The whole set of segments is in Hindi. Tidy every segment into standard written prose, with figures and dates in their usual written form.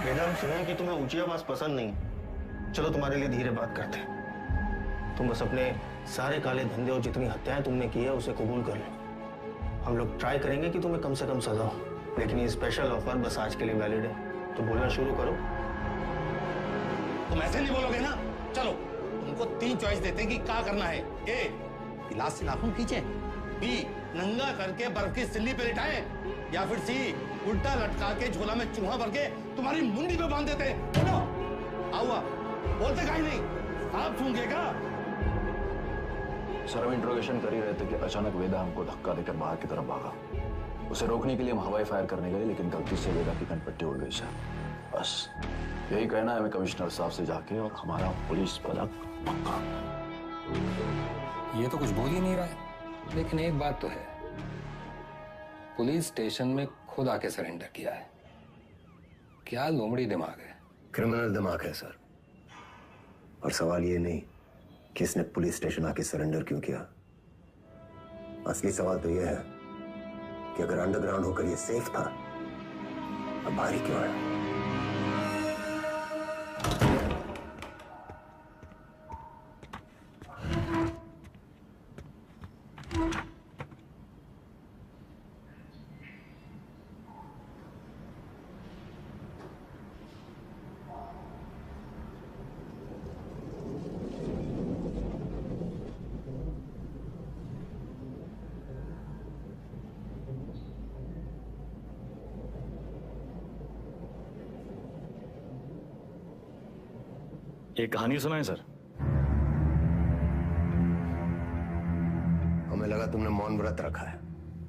मैडम सुनो कि तुम्हें ऊंची आवाज पसंद नहीं। चलो तुम्हारे लिए धीरे बात करते हैं। तुम बस अपने सारे काले धंधे और जितनी हत्याएं तुमने की है उसे कबूल कर लो। हम लोग ट्राई करेंगे कि तुम्हें कम से कम सजा हो, लेकिन ये स्पेशल ऑफर बस आज के लिए वैलिड है। तो बोलना शुरू करो। तुम ऐसे नहीं बोलोगे ना। चलो तुमको 3 चॉइस देते हैं कि क्या करना है। ए, गिलास से नाखून खींचे। बी, नंगा करके बर्फ की सिल्ली पे लिटाएं। या फिर सी, उल्टा लटका के झोला में चूहा भर के तुम्हारी मुंडी पे बांध देते। बोलो, आओ बोलते काहे नहीं? आप सूंघेगा। सर हम इंट्रोगेशन कर ही रहे थे कि अचानक वेदा हमको धक्का देकर बाहर की तरफ भागा। उसे रोकने के लिए हम हवाई फायर करने गए, लेकिन गलती से वेदा की कनपट्टी उड़ गई सर। बस यही कहना है हमें कमिश्नर साहब से जाके, और हमारा पुलिस पलक पक्का। ये तो कुछ बोल ही नहीं रहा है, लेकिन एक बात तो है, पुलिस स्टेशन में खुद आके सरेंडर किया है। क्या लोमड़ी दिमाग है। क्रिमिनल दिमाग है सर। और सवाल ये नहीं कि इसने पुलिस स्टेशन आके सरेंडर क्यों किया। असली सवाल तो यह है कि अगर अंडरग्राउंड होकर ये सेफ था, अब बाहर ही क्यों आया। एक कहानी सुनाए सर। हमें लगा तुमने मौन व्रत रखा है।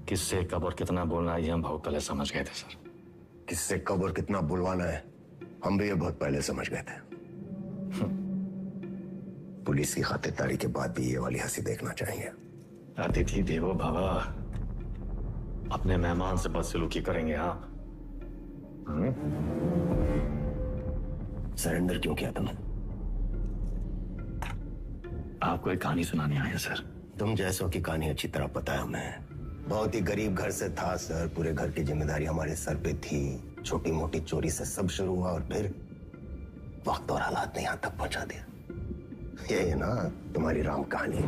किससे कब और कितना बोलना है ये हम बहुत पहले समझ गए थे सर। किससे कब और कितना बुलवाना है हम भी ये बहुत पहले समझ गए थे। पुलिस की खातिरदारी के बाद भी ये वाली हंसी देखना चाहिए। अतिथि देवो भव, अपने मेहमान से बदसलूकी करेंगे आप। सरेंडर क्यों किया तुमने? आपको एक कहानी सुनाने आए हैं सर। तुम जैसों की कहानी अच्छी तरह पता है हमें। बहुत ही गरीब घर से था सर। पूरे घर की जिम्मेदारी हमारे सर पे थी। छोटी मोटी चोरी से सब शुरू हुआ और फिर वक्त और हालात ने यहां तक पहुंचा दिया। ये है ना तुम्हारी राम कहानी।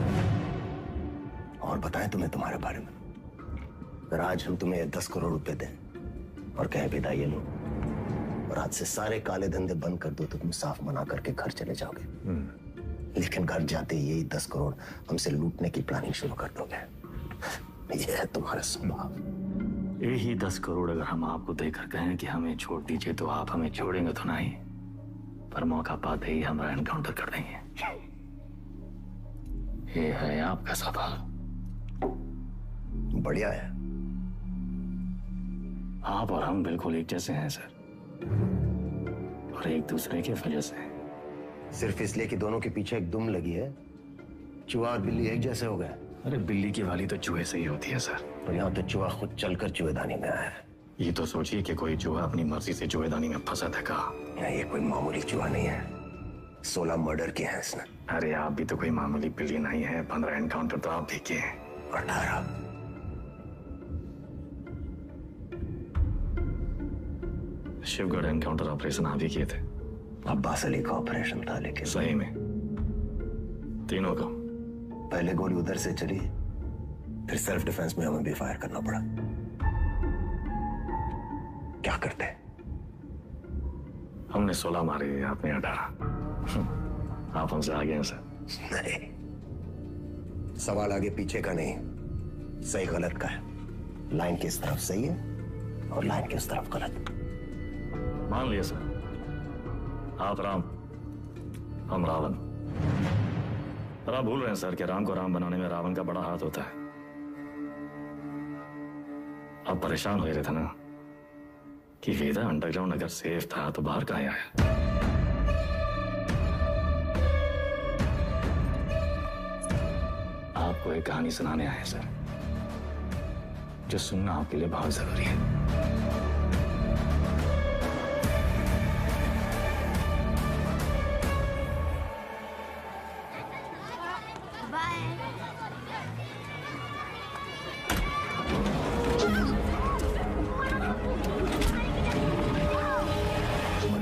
और बताएं तुम्हें तुम्हारे बारे में। अगर आज हम तुम्हें 10 करोड़ रुपए दें और कहें विदा ये लो, और आज से सारे काले धंधे बंद कर दो, तो तुम साफ मना करके घर चले जाओगे। लेकिन घर जाते यही 10 करोड़ हमसे लूटने की प्लानिंग शुरू कर दोगे। ये है तुम्हारा स्वभाव। यही 10 करोड़ अगर हम आपको देकर कहें कि हमें छोड़ दीजिए, तो आप हमें छोड़ेंगे तो नहीं, पर मौका पाते ही हमारा एनकाउंटर कर देंगे। ये है आपका सवाल। बढ़िया है। आप और हम बिल्कुल एक जैसे हैं सर, और एक दूसरे की वजह से। सिर्फ इसलिए कि दोनों के पीछे एक दुम लगी है, चूहा और बिल्ली एक जैसे हो गए। अरे बिल्ली की वाली तो चूहे से ही होती है सर। और यहाँ तो चूहा खुद चलकर चूहेदानी में आया है। ये तो सोचिए कि कोई चूहा अपनी मर्जी से चूहेदानी में फंसा था। ये कोई मामूली चूहा नहीं है। 16 मर्डर किए हैं इसने। अरे आप भी तो कोई मामूली बिल्ली नहीं है। 15 एनकाउंटर तो आप भी किए हैं। 18। शिवगढ़ एनकाउंटर ऑपरेशन आप भी किए थे। अब्बास अली का ऑपरेशन था, लेकिन सही में तीनों का। पहले गोली उधर से चली, फिर सेल्फ डिफेंस में हमें भी फायर करना पड़ा। क्या करते? हमने 16 मारे, आपने 18। आप हमसे आगे हैं सर। नहीं, सवाल आगे पीछे का नहीं, सही गलत का है। लाइन किस तरफ सही है और लाइन किस तरफ गलत। मान लिया सर, आप राम, हम रावण। पर आप भूल रहे हैं सर कि राम को राम बनाने में रावण का बड़ा हाथ होता है। आप परेशान हो रहे थे ना कि वेदा अंडरग्राउंड अगर सेफ था तो बाहर कहाँ आया। आपको एक कहानी सुनाने आए हैं सर, जो सुनना आपके लिए बहुत जरूरी है।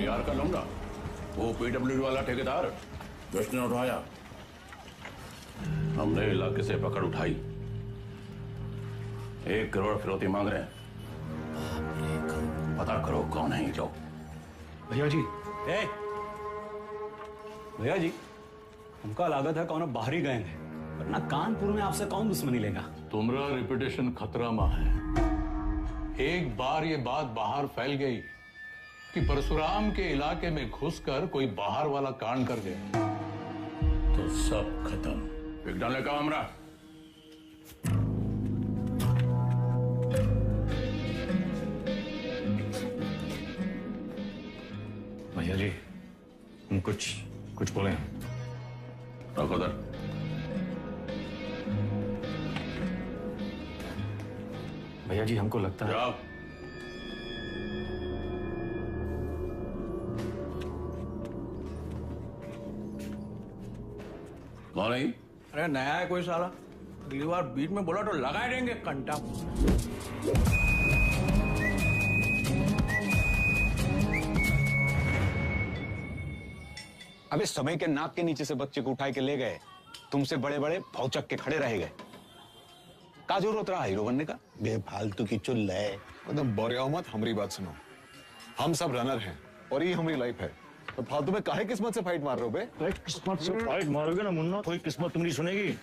यार का लौंडा, वो पीडब्ल्यूडी वाला ठेकेदार जश्न ने उठाया, हमने इलाके से पकड़ उठाई, 1 करोड़ फिरौती मांग रहे हैं। पता करो कौन है ये लोग। भैया जी, भैया जी, हमका लागत है कौन बाहरी गए हैं, वरना कानपुर में आपसे कौन दुश्मनी लेगा। तुम्हारा रेपुटेशन खतरा में है। एक बार ये बात बाहर फैल गई कि परशुराम के इलाके में घुसकर कोई बाहर वाला कांड कर गया तो सब खत्म। एक डाले का हमरा। भैया जी, हम कुछ बोले हैं। रखो उधर। भैया जी, हमको लगता है जाओ। कौन है? अरे नया है कोई साला, अगली बार बीच में बोला तो लगा देंगे कंटा। अबे समय के नाक के नीचे से बच्चे को उठा के ले गए, तुमसे बड़े बड़े भौचक के खड़े रह गए। का जरूरत रहा हीरो बनने का? बेफालतू की चुल है। एकदम बोरियाओ मत, हमारी बात सुनो। हम सब रनर हैं और ये हमारी लाइफ है, तो फालतू में काहे किस्मत से फाइट मार रहे हो बे? किस्मत से फाइट मारोगे ना मुन्ना, कोई किस्मत तुम्हारी सुनेगी।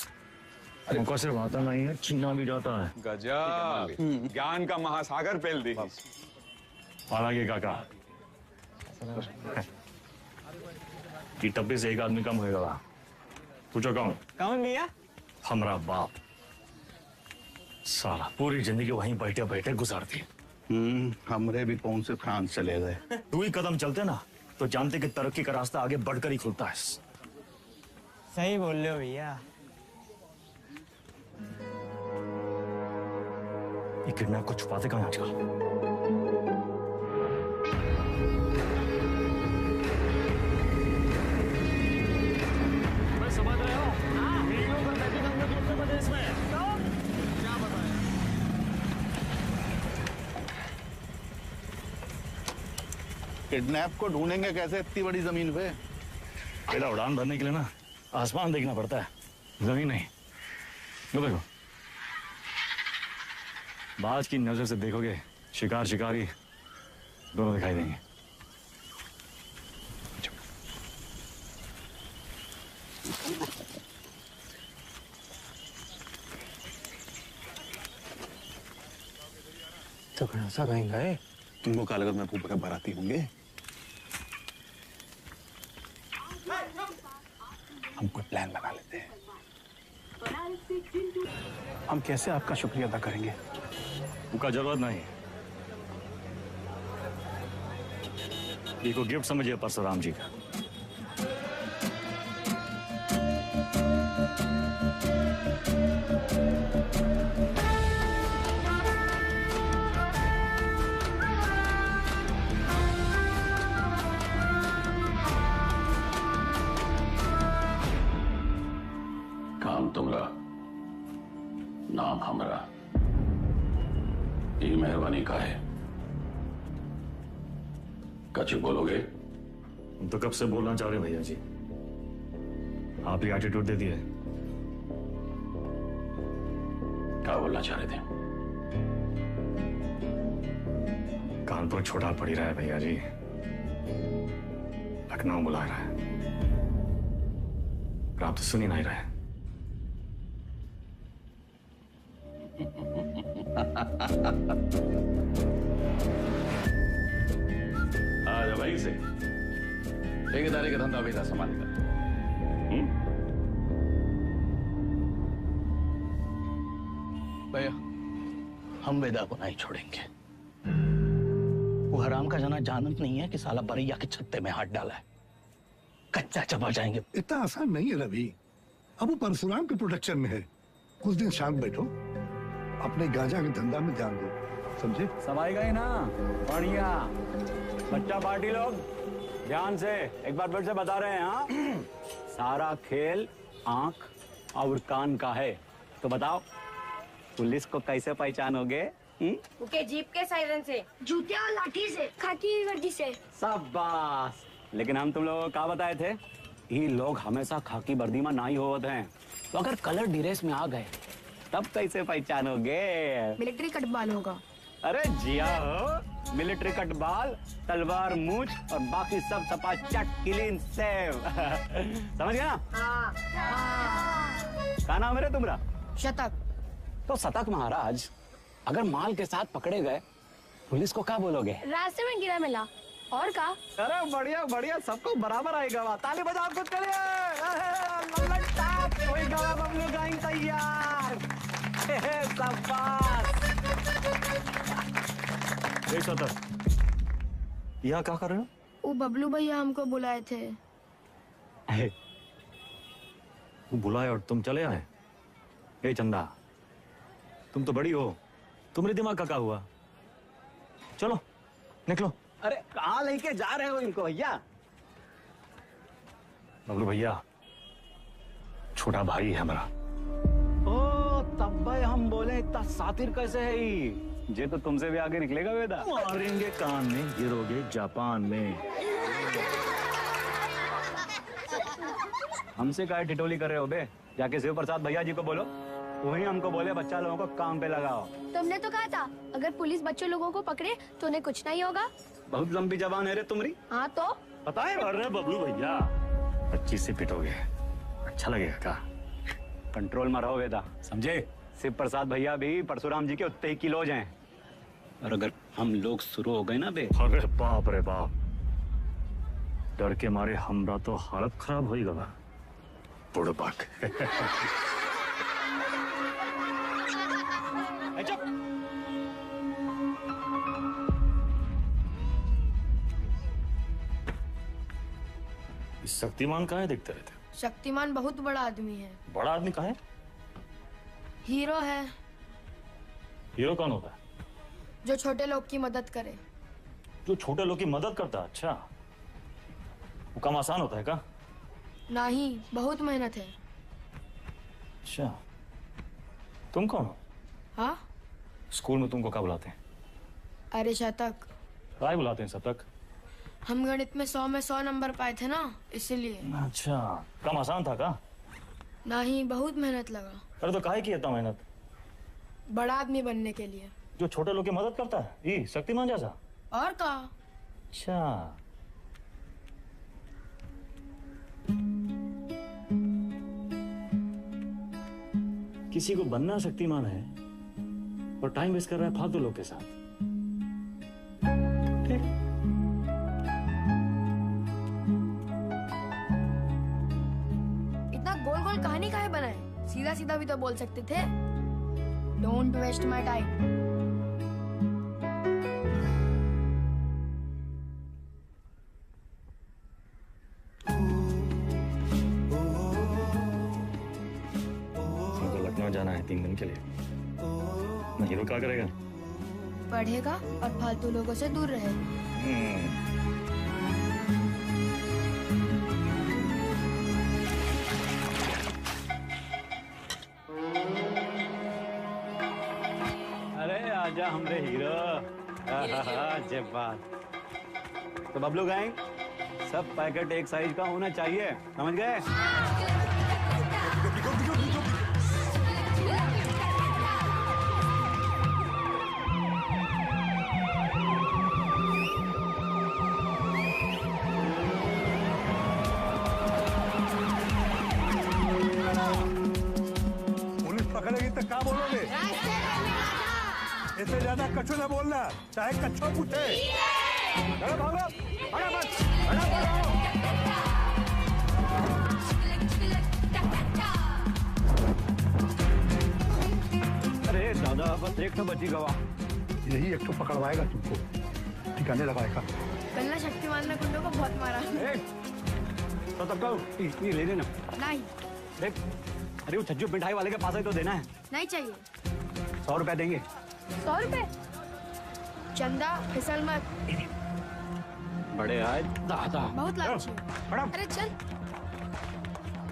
हमको सिर्फ आता नहीं है, छीना भी जाता है। गजब, ज्ञान का महासागर फैल दी। हालांकि काका कि टप्पे से एक आदमी कम होगा। पूछो कौन? कौन भैया? हमारा बाप। साला पूरी जिंदगी वहीं बैठे बैठे गुजार दी। हमरे भी कौन से फ्रांस चले गए। 2 ही कदम चलते ना तो जानते कि तरक्की का रास्ता आगे बढ़कर ही खुलता है। सही बोल रहे हो भैया। ये किडनैप को छुपाते कहाँ आजकल? किडनैप को ढूंढेंगे कैसे इतनी बड़ी जमीन पे? बेटा, उड़ान भरने के लिए ना आसमान देखना पड़ता है, जमीन नहीं। लो देखो, बाज की नजर से देखोगे शिकार शिकारी दोनों दिखाई देंगे। तो सा कहीं गए? तुमको क्या लगा मैं फूफा के बाराती होंगे? हम कोई प्लान बना लेते हैं। हम कैसे आपका शुक्रिया अदा करेंगे? उनका जरूरत नहीं। ये को गिफ्ट समझिए परशुराम जी का। काम तुमरा, नाम हमरा। ये मेहरबानी का है। कछ बोलोगे? हम तो कब से बोलना चाह रहे भैया जी, आप ही एटीट्यूड दे दिए। क्या बोलना चाह रहे थे? कानपुर छोटा पड़ ही रहा है भैया जी, लखनऊ बुला रहा है, पर आप तो सुन ही नहीं रहे। आजा भाई से ठेकेदारी का धंधा बेटा संभाल कर। भैया, हम वेदा को नहीं छोड़ेंगे। वो हराम का जना जानत नहीं है कि साला बरैया के छत्ते में हाथ डाला है। कच्चा चबा जाएंगे। इतना आसान नहीं है रवि। अब वो परशुराम के प्रोटेक्शन में है, कुछ दिन शांत बैठो, अपने गांजा के धंधा में ध्यान दो, समझे? सब आएगा ही ना, बढ़िया। बच्चा पार्टी लोग ध्यान से एक बार फिर से बता रहे हैं, हाँ? सारा खेल आंख और कान का है, तो बताओ पुलिस को कैसे पहचानोगे? उनके जीप के सायरन से, जूते और लाठी से, खाकी वर्दी से। शाबाश। लेकिन हम तुम लोगों को क्या बताए थे? ये लोग हमेशा खाकी वर्दी में नहीं होते हैं, तो अगर कलर ड्रेस में आ गए तब कैसे पहचानोगे? मिलिट्री कटबाल होगा। अरे जिया हो, मिलिट्री कटबाल, तलवार मूछ और बाकी सब सपा चट क्लीन सेव। समझ गया ना? हाँ। क्या नाम है तुम्हारा? शतक। तो शतक महाराज, अगर माल के साथ पकड़े गए पुलिस को क्या बोलोगे? रास्ते में गिरा मिला, और का? अरे बढ़िया बढ़िया, सबको बराबर आएगा। ताली बजाओ कुछ करिए। कोई गवा बबलू गाइंग तैयार। यहाँ क्या कर रहे हो? वो बबलू भैया हमको बुलाए थे। वो बुलाए और तुम चले आए? ए चंदा, तुम तो बड़ी हो, तुम्हारे दिमाग का क्या हुआ? चलो निकलो। अरे कहाँ लेके जा रहे हो इनको भैया? बबलू भैया छोटा भाई है हमारा। ओ तब भाई हम बोले इतना सातिर कैसे है ये तो तुमसे भी आगे निकलेगा वेदा। मारेंगे कान में, गिरोगे जापान में। हमसे क्या टिटोली कर रहे हो बे? जाके शिव प्रसाद भैया जी को बोलो, वही हमको बोले बच्चा लोगों को काम पे लगाओ। तुमने तो कहा था अगर पुलिस बच्चों लोगों को पकड़े तो उन्हें कुछ नहीं होगा। बहुत लंबी जबान है रे तुम्हारी। हाँ तो पता है? अरे बबलू भैया 25 से पिटोगे, अच्छा लगेगा क्या? कंट्रोल में रहो वेदा, समझे? शिव प्रसाद भैया भी परशुराम जी के उतने ही किलोज हैं, और अगर हम लोग शुरू हो गए ना बे। अरे बाप रे बाप, डर के मारे हमरा तो हालत खराब हो गया। बुड़बक। शक्तिमान कहाँ है? दिखते रहते। शक्तिमान बहुत बड़ा आदमी है। बड़ा आदमी कहाँ है? हीरो है। हीरो कौन होता है? जो छोटे लोग की मदद करे। जो छोटे लोग की मदद करता है? अच्छा, वो काम आसान होता है क्या? नहीं, बहुत मेहनत है। अच्छा, तुम कौन हो? हाँ? स्कूल में तुमको क्या बुलाते हैं? अरे शतक। क्या बुलाते हैं शतक? हम गणित में 100 में 100 नंबर पाए थे ना, इसलिए। अच्छा, काम आसान था क्या? नहीं, बहुत मेहनत लगा। अरे तो काहे की इतना मेहनत? बड़ा आदमी बनने के लिए। जो छोटे लोग की मदद करता है, ये शक्तिमान जैसा? और का? अच्छा, किसी को बनना शक्तिमान है और टाइम वेस्ट कर रहा है फालतू लोग के साथ। ठीक। इतना गोल गोल कहानी काहे बनाए? सीधा सीधा भी तो बोल सकते थे। Don't waste my time. जाना है 3 दिन के लिए। मैं हीरो क्या करेगा? पढ़ेगा और फालतू लोगों से दूर रहेगा। अरे आजा हमरे हीरो। जब बात तो बबलू गैंग, सब पैकेट एक साइज का होना चाहिए, समझ गए? इससे ज्यादा कछु ना बोलना, चाहे कच्छो पूछे। चलो भागो, फटाफट, अरे दादा बस एक तो बची गवा। यही एक तो पकड़वाएगा तुमको, ठिकाने लगाएगा। कल ना शक्तिमान ने गुंडों को बहुत मारा। तो तब का ये ले लेना। नहीं। देख अरे वो छज्जू मिठाई वाले के पास ही तो देना है। नहीं चाहिए। 100 रुपए देंगे। 100 रुपए? चंदा फिसल मत। बड़े आए दादा। बहुत लालची है। अरे चल,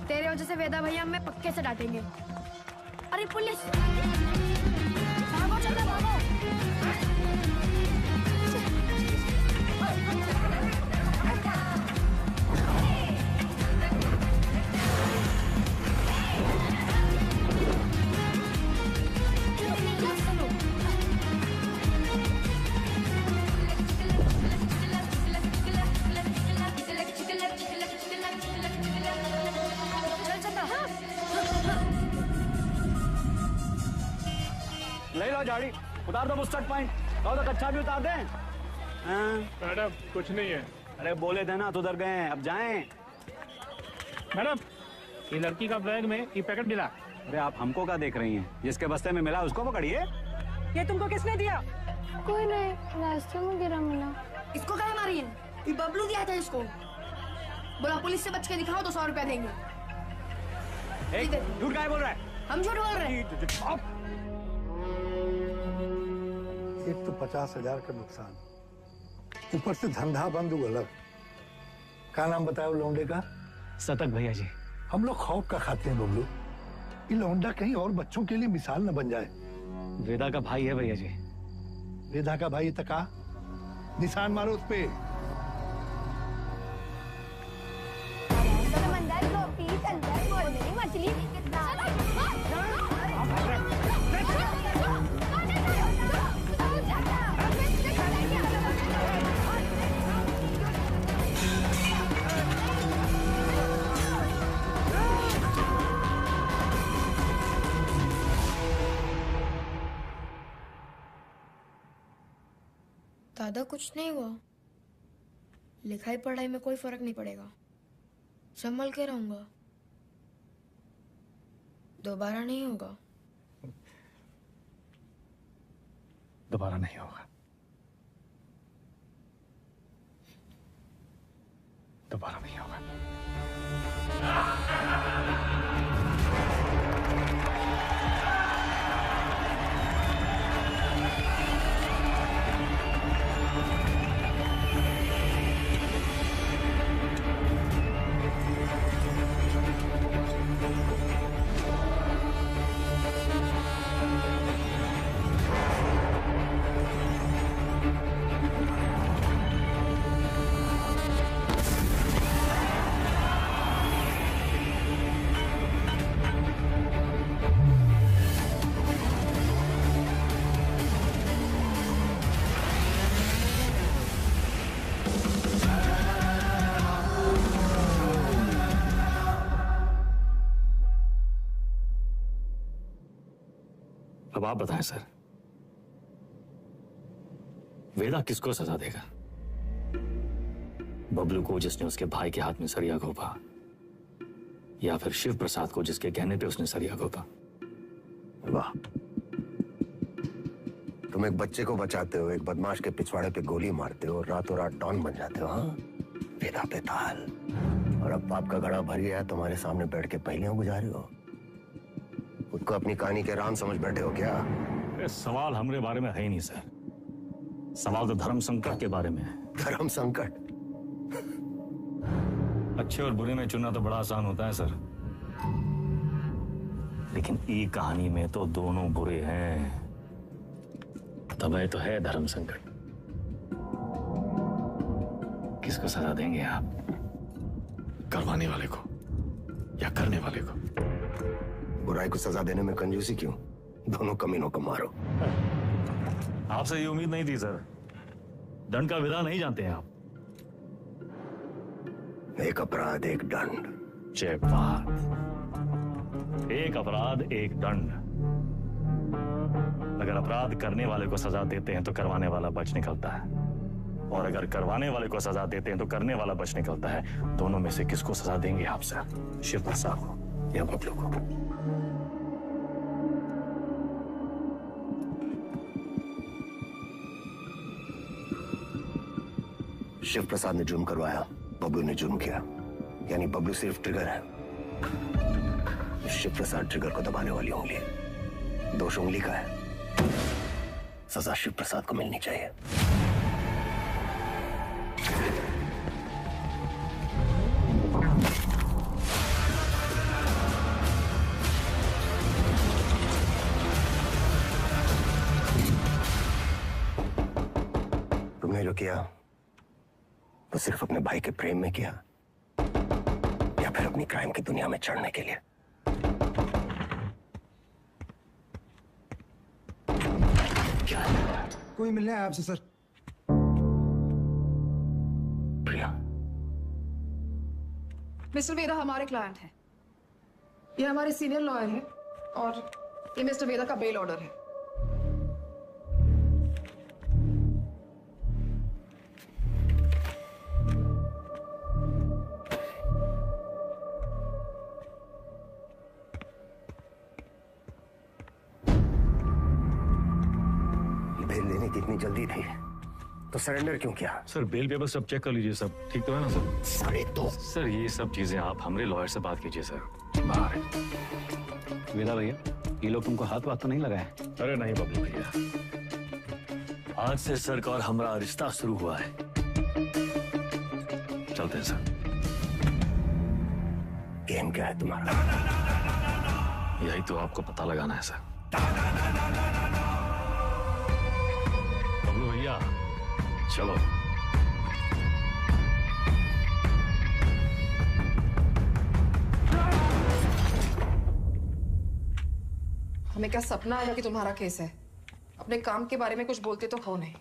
तेरे वजह से वेदा भैया हमें पक्के से डांटेंगे। अरे पुलिस, भागो चंदा भागो। ले लो झाड़ी, उतार दो बुस्टर्ड पॉइंट। तो कच्चा भी उतार दें। मैडम कुछ नहीं है। अरे बोले थे ना तो उधर गए, अब जाएं। मैडम ये लड़की का बैग में ये पैकेट मिला। अरे आप हमको क्या देख रही हैं? जिसके बस्ते में मिला उसको पकड़िए। ये तुमको किसने दिया? कोई नहीं, रास्ते में गिरा मिला। इसको क्या मारी है? ये बबलू दिया था इसको। बोला पुलिस से बच के दिखाओ तो 100 रुपया देंगे। झूठ क्या बोल रहा है? हम झूठ बोल रहे हैं। एक तो 50,000 का नुकसान, ऊपर से धंधा बंद हुआ अलग। क्या नाम बताया लौंडे का? सतक भैया जी। हम लोग खौफ का खाते हैं बबलू, ये लौंडा कहीं और बच्चों के लिए मिसाल न बन जाए। वेदा का भाई है भैया जी। वेदा का भाई तका निशान मारो उस पे। मछली दादा, कुछ नहीं हुआ। लिखाई पढ़ाई में कोई फर्क नहीं पड़ेगा। संभल के रहूंगा, दोबारा नहीं होगा। दोबारा नहीं होगा। दोबारा नहीं होगा। अब आप बताएं सर, वेदा किसको सजा देगा? बबलू को जिसने उसके भाई के हाथ में सरिया घोंपा, या फिर शिव प्रसाद को जिसके कहने पे उसने सरिया घोंपा? वाह, तुम एक बच्चे को बचाते हो, एक बदमाश के पिछवाड़े पे गोली मारते हो, रातों रात डॉन बन जाते हो। हाँ, वेदा पे ताल। और अब पाप का घड़ा भर गया है, तुम्हारे सामने बैठ के पहेलियां बुझा रहे हो। खुद को अपनी कहानी के राम समझ बैठे हो क्या? सवाल हमारे बारे में है ही नहीं सर, सवाल तो धर्म संकट के बारे में है। धर्म संकट? अच्छे और बुरे में चुनना तो बड़ा आसान होता है सर, लेकिन ई कहानी में तो दोनों बुरे हैं। तब तो है धर्म संकट। किसको सजा देंगे आप? करवाने वाले को या करने वाले को? बुराई को सजा देने में कंजूसी क्यों? दोनों कमीनों को मारो। आपसे ये उम्मीद नहीं थी सर। दंड का विधा नहीं जानते हैं आप। एक अपराध एक दंड। जय बात। एक अपराध एक दंड। अगर अपराध करने वाले को सजा देते हैं तो करवाने वाला बच निकलता है, और अगर करवाने वाले को सजा देते हैं तो करने वाला बच निकलता है। दोनों में से किसको सजा देंगे आप सर? शिव प्रसाद को या बबलू को? शिव प्रसाद ने जुर्म करवाया, बबलू ने जुर्म किया। यानी बबलू सिर्फ ट्रिगर है। शिव प्रसाद ट्रिगर को दबाने वाली उंगली है। दोष उंगली का है, सजा शिव प्रसाद को मिलनी चाहिए। तुमने जो किया वो सिर्फ अपने भाई के प्रेम में किया या फिर अपनी क्राइम की दुनिया में चढ़ने के लिए? क्या कोई मिलने आया आपसे सर। प्रिया, मिस्टर वेदा हमारे क्लाइंट हैं। ये हमारे सीनियर लॉयर हैं और ये मिस्टर वेदा का बेल ऑर्डर है। बेल लेने की इतनी जल्दी थी तो सरेंडर क्यों किया? सर बेल पेपर सब चेक कर लीजिए, सब ठीक तो है ना सर? सारे तो सर ये सब चीजें आप हमारे लॉयर से बात कीजिए सर। बाहर वेदा भैया, ये लोग तुमको हाथ वाथ तो नहीं लगाए? अरे नहीं बबलू भैया, आज से सर का और हमारा रिश्ता शुरू हुआ है। चलते हैं सर। गेम क्या है तुम्हारा? यही तो आपको पता लगाना है सर। बबलू भैया चलो। हमें क्या सपना आया कि तुम्हारा केस है? अपने काम के बारे में कुछ बोलते तो हो नहीं।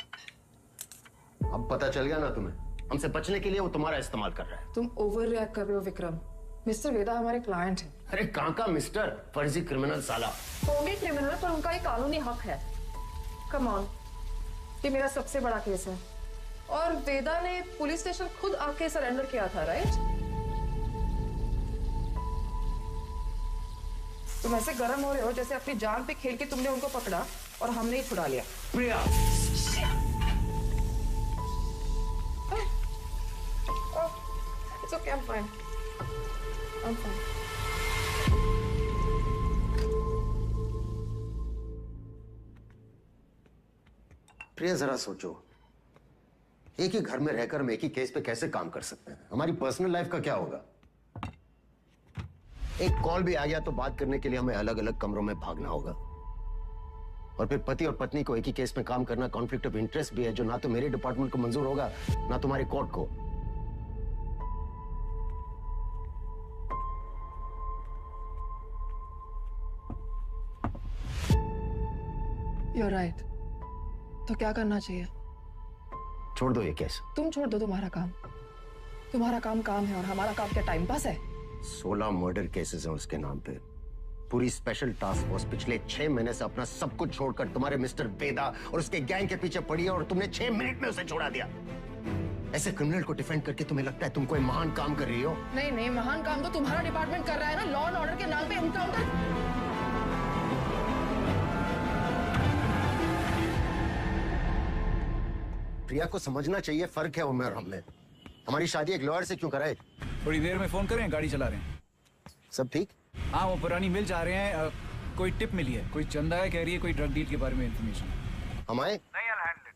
अब पता चल गया ना तुम्हें, हमसे बचने के लिए वो तुम्हारा इस्तेमाल कर रहा है। तुम ओवर रिएक्ट कर रहे हो विक्रम। मिस्टर वेदा हमारे क्लाइंट हैं। अरे कहाँ का मिस्टर, फर्जी क्रिमिनल साला। होंगे क्रिमिनल पर उनका एक कानूनी हक है। कम ऑन, ये मेरा सबसे बड़ा केस है और वेदा ने पुलिस स्टेशन खुद आके सरेंडर किया था, राइट? तुम ऐसे गर्म हो रहे हो जैसे अपनी जान पे खेल के तुमने उनको पकड़ा और हमने ही छुड़ा लिया। प्रिया, It's okay, I'm fine. I'm fine. प्रिया जरा सोचो, एक ही घर में रहकर हम एक ही केस पे कैसे काम कर सकते हैं? हमारी पर्सनल लाइफ का क्या होगा? एक कॉल भी आ गया तो बात करने के लिए हमें अलग अलग कमरों में भागना होगा। और फिर पति और पत्नी को एक ही केस में काम करना कॉन्फ्लिक्ट ऑफ इंटरेस्ट भी है, जो ना तो मेरे डिपार्टमेंट को मंजूर होगा ना तुम्हारे कोर्ट को। You're right. तो क्या करना चाहिए? छोड़ दो ये केस। तुम छोड़ दो तुम्हारा काम। तुम्हारा काम काम है और हमारा काम क्या टाइम पास है? 16 मर्डर केसेस हैं उसके नाम पे। पूरी स्पेशल टास्क फोर्स पिछले 6 महीने से अपना सब कुछ छोड़कर तुम्हारे मिस्टर वेदा और उसके गैंग के पीछे पड़ी है और तुमने 6 मिनट में उसे छोड़ा दिया। ऐसे क्रिमिनल को डिफेंड करके तुम्हें लगता है तुम कोई महान काम कर रही हो? नहीं नहीं, महान काम तो तुम्हारा डिपार्टमेंट कर रहा है ना, लॉ एंड ऑर्डर के नाम पे एनकाउंटर। प्रिया को समझना चाहिए, फर्क है उम्र और हम में। हमारी शादी एक लॉयर से क्यों कराए? थोड़ी देर में फोन करें, गाड़ी चला रहे हैं। सब ठीक? हाँ, वो पुरानी मिल जा रहे हैं। कोई टिप मिली है, कोई चंदा है, कह रही है कोई ड्रग डील के बारे में इंफॉर्मेशन। हम आए? नहीं, I'll handle it.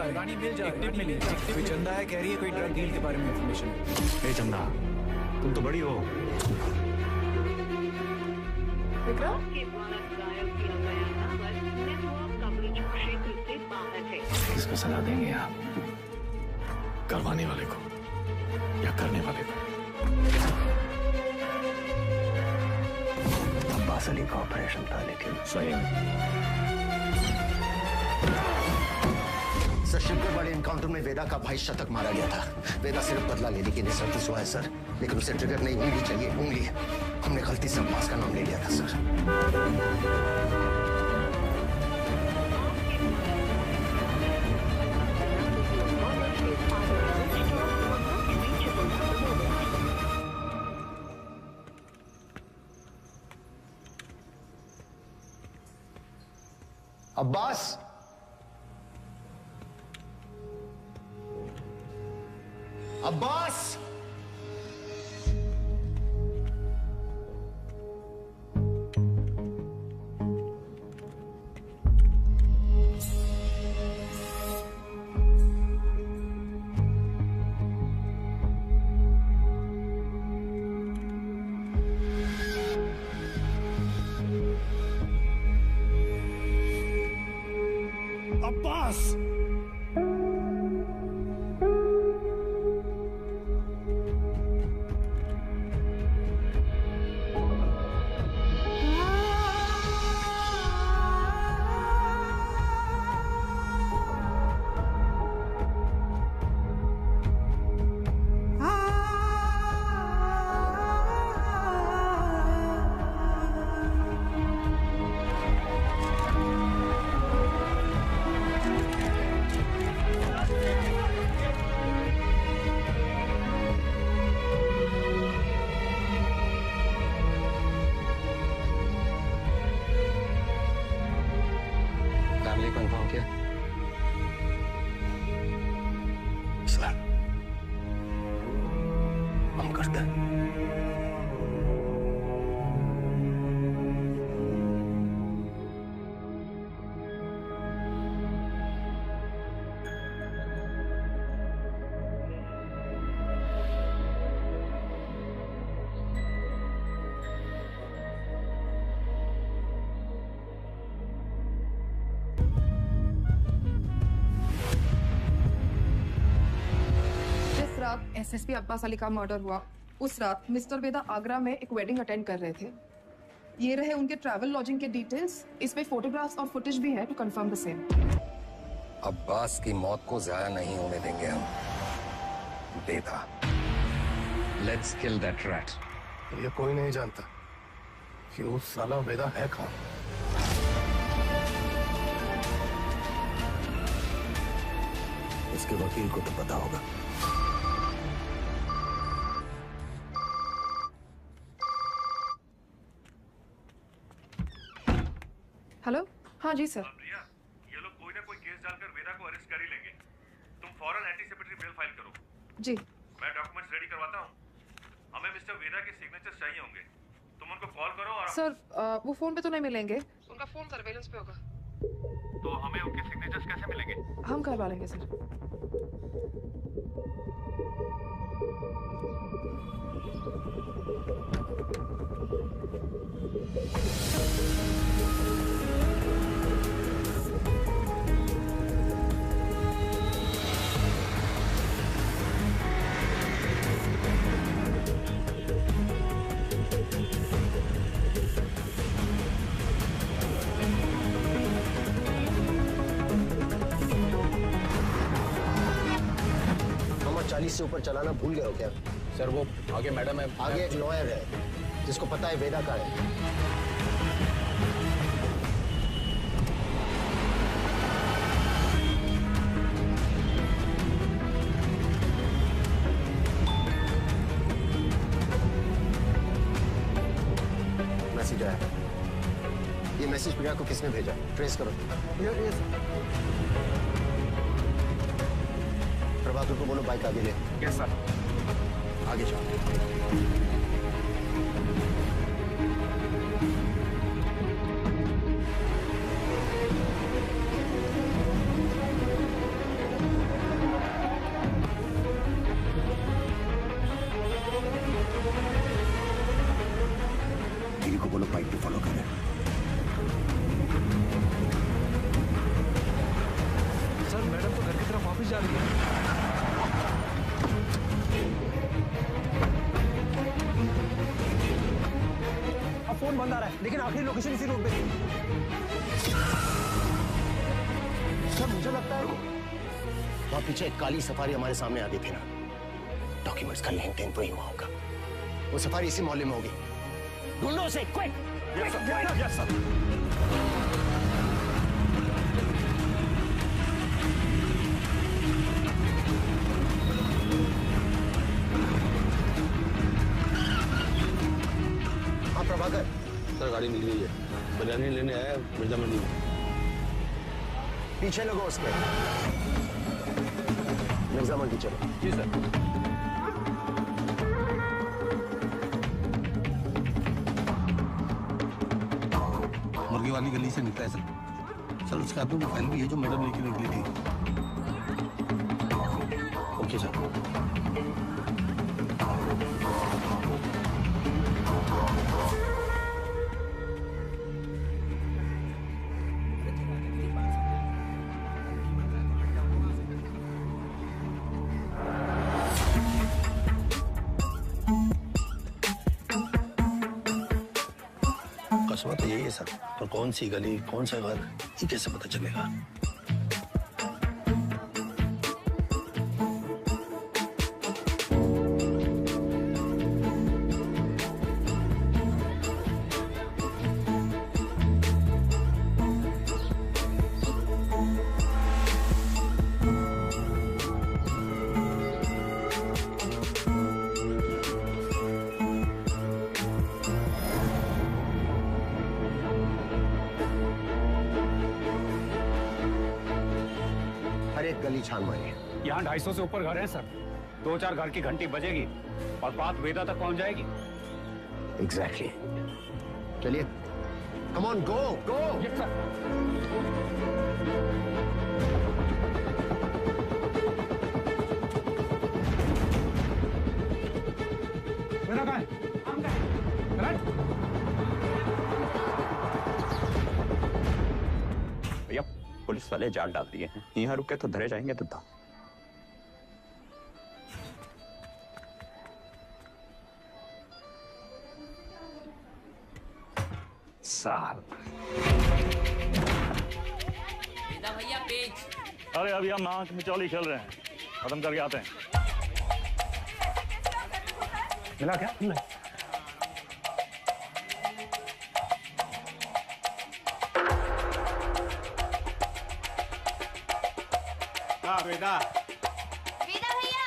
रहे हैं। एक टिप मिली है, कोई चंदा है, कह रही है कोई ड्रग डील के बारे में इंफॉर्मेशन है। ए चंदा, तुम तो बड़ी हो। किसको सलाह देंगे आप? करवाने वाले को या करने वाले को? अब्बास अली का ऑपरेशन था, लेकिन सही सर, शिवगढ़ वाले एनकाउंटर में वेदा का भाई शतक मारा गया था। वेदा सिर्फ बदला लेने की निस्सरती हुआ है सर, लेकिन उसे ट्रिगर नहीं, उंगली चाहिए, उंगली। हमने गलती से अब्बास का नाम ले लिया था सर। अब्बास, अब्बास, अब्बास! फैमिली को इन्फॉर्म किया? सर, हम करते हैं। एसएसपी अब्बास अली का मर्डर हुआ, उस रात मिस्टर वेदा आगरा में एक वेडिंग अटेंड कर रहे थे। ये रहे उनके ट्रैवल लॉजिंग के डिटेल्स। इसमें फोटोग्राफ्स और फुटेज भी है to confirm the same. Abbas की मौत को जाया नहीं होने देंगे हम। Veda, let's kill that rat. ये कोई नहीं जानता कि उस साला वेदा है कौन। इसके वकील को तो पता होगा। हेलो, हाँ जी सर। प्रिया, ये लोग कोई ना कोई केस डालकर वेदा को अरेस्ट कर ही लेंगे। तुम फौरन एंटीसिपेटरी बेल फाइल करो। जी। मैं डॉक्यूमेंट्स रेडी करवाता हूँ। हमें मिस्टर वेदा के सिग्नेचर्स चाहिए होंगे। तुम उनको कॉल करो और सर, वो फोन पे तो नहीं मिलेंगे, उनका फोन सर्वेलेंस पे होगा। तो हमें उनके सिग्नेचर्स कैसे मिलेंगे? हम करवा लेंगे सर। मामा 40 से ऊपर चलाना भूल गए हो क्या? सर वो आगे मैडम है। आगे एक लॉयर है जिसको पता है वेदा का है। मैसेज आया। ये मैसेज प्रिया को किसने भेजा? ट्रेस करो। प्रभाकर को बोलो बाइक आगे ले। Yes sir. आगे जाओ। वो लोग बाइक पे फॉलो कर रहे हैं। सर मैडम तो घर की तरफ वापस जा रही है। अब फोन बंद आ रहा है, लेकिन आखिरी लोकेशन इसी रोड पे थी। सर मुझे लगता है वहां पीछे एक काली सफारी हमारे सामने आ गई थी ना, डॉक्यूमेंट्स का लेन देन वही हुआ होगा। वो सफारी इसी मोहल्ले में होगी। ढूंढो उसे, क्विक! Yes sir. हाँ प्रभाकर, सर गाड़ी मिल गई है, बिरयानी लेने आया मिर्जा मंडी में। पीछे लगो उसके। मिर्जा मंडी चलो। जी सर। मुर्गी वाली गली से निकला है सर। सर उसका तो फाइल भी है जो मैडम लेके निकली थी। Okay sir. कस्बा तो यही है सर, पर कौन सी गली कौन सा घर ये कैसे पता चलेगा? हर एक गली छान मारी। यहाँ 250 से ऊपर घर हैं सर। 2-4 घर की घंटी बजेगी और बात वेदा तक पहुंच जाएगी। एग्जैक्टली। चलिए, come on, go go. Yes sir. Veda कहाँ है? हम कहाँ हैं? भैया पुलिस वाले जाल डाल दिए हैं, यहाँ रुके तो धरे जाएंगे तो साल। भैया पेज। अरे अभी हम आंख मिचौली खेल रहे हैं, खत्म करके आते हैं। मिला क्या? नहीं। वेदा वेदा भैया।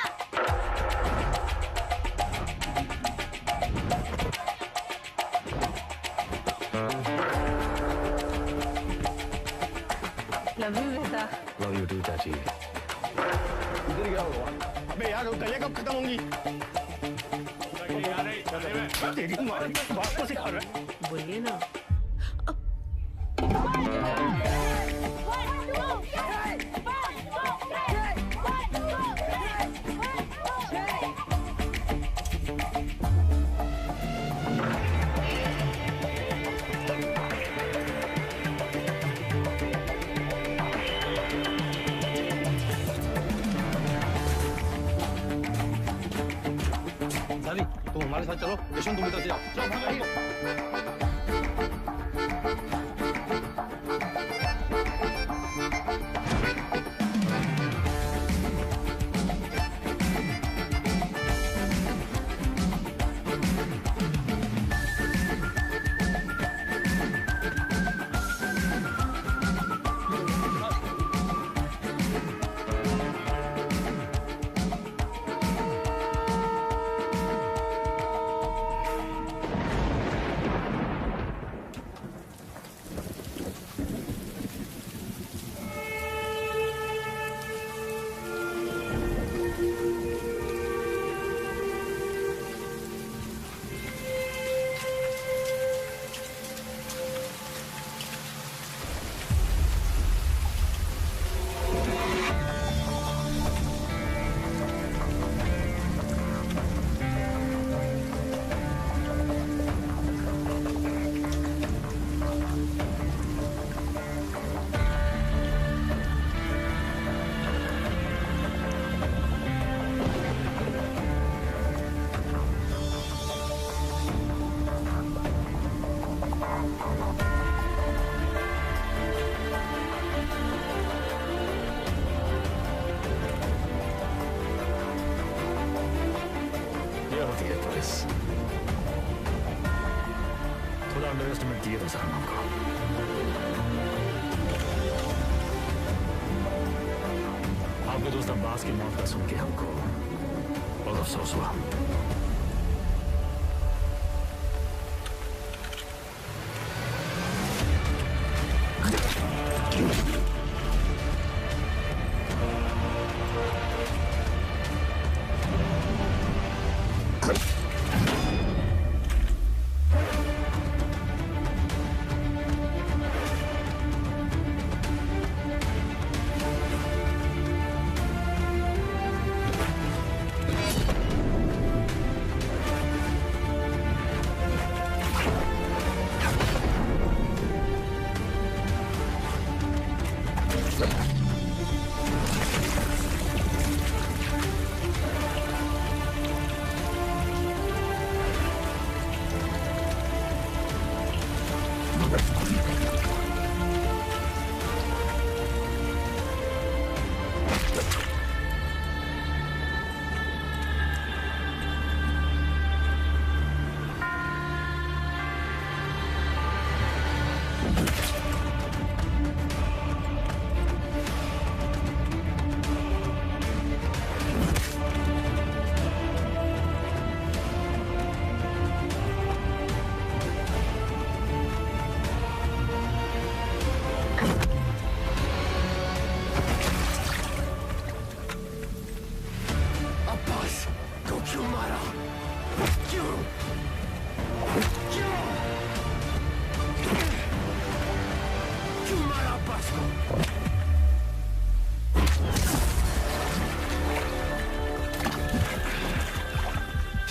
Love you Veda. Love you too चाची। इधर क्या हुआ? अबे यार वो गले कब खत्म होंगी? तेरी माँ बात को सिखा रहा है। बोलिए ना। तुम हमारे साथ चलो, यशवंत तुम इधर से जाओ। चलो भागो। होती है पुलिस। थोड़ा अंडर एस्टिमेट किए था सर हमको। आपके दोस्त अब्बास की मौत का सुन के हमको बहुत अफसोस हुआ।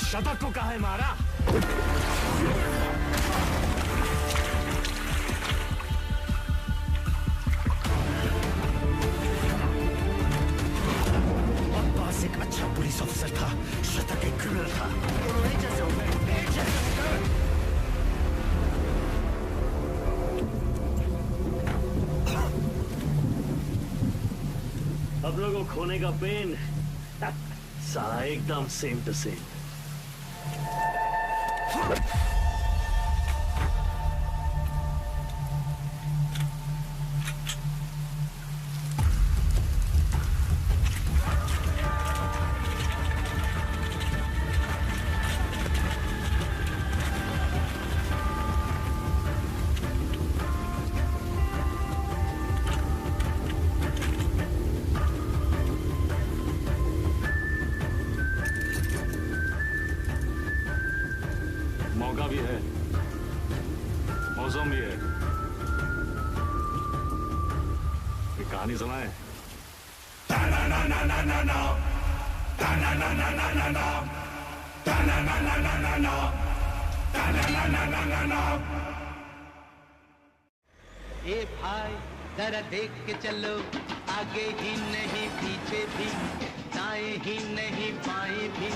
शतक को कहा है मारा? अब्बास एक अच्छा पुलिस ऑफिसर था, शतक एक क्रिमिनल था। दोनों एक जैसे हो गए, एक जैसे हो गए। अब लोगों को खोने का पेन सारा एकदम सेम टू सेम। मौका भी है, मौसम भी है। एक कहानी सुनाए। ए भाई जरा देख के चलो, आगे ही नहीं पीछे भी, दाएं ही नहीं बाएं भी,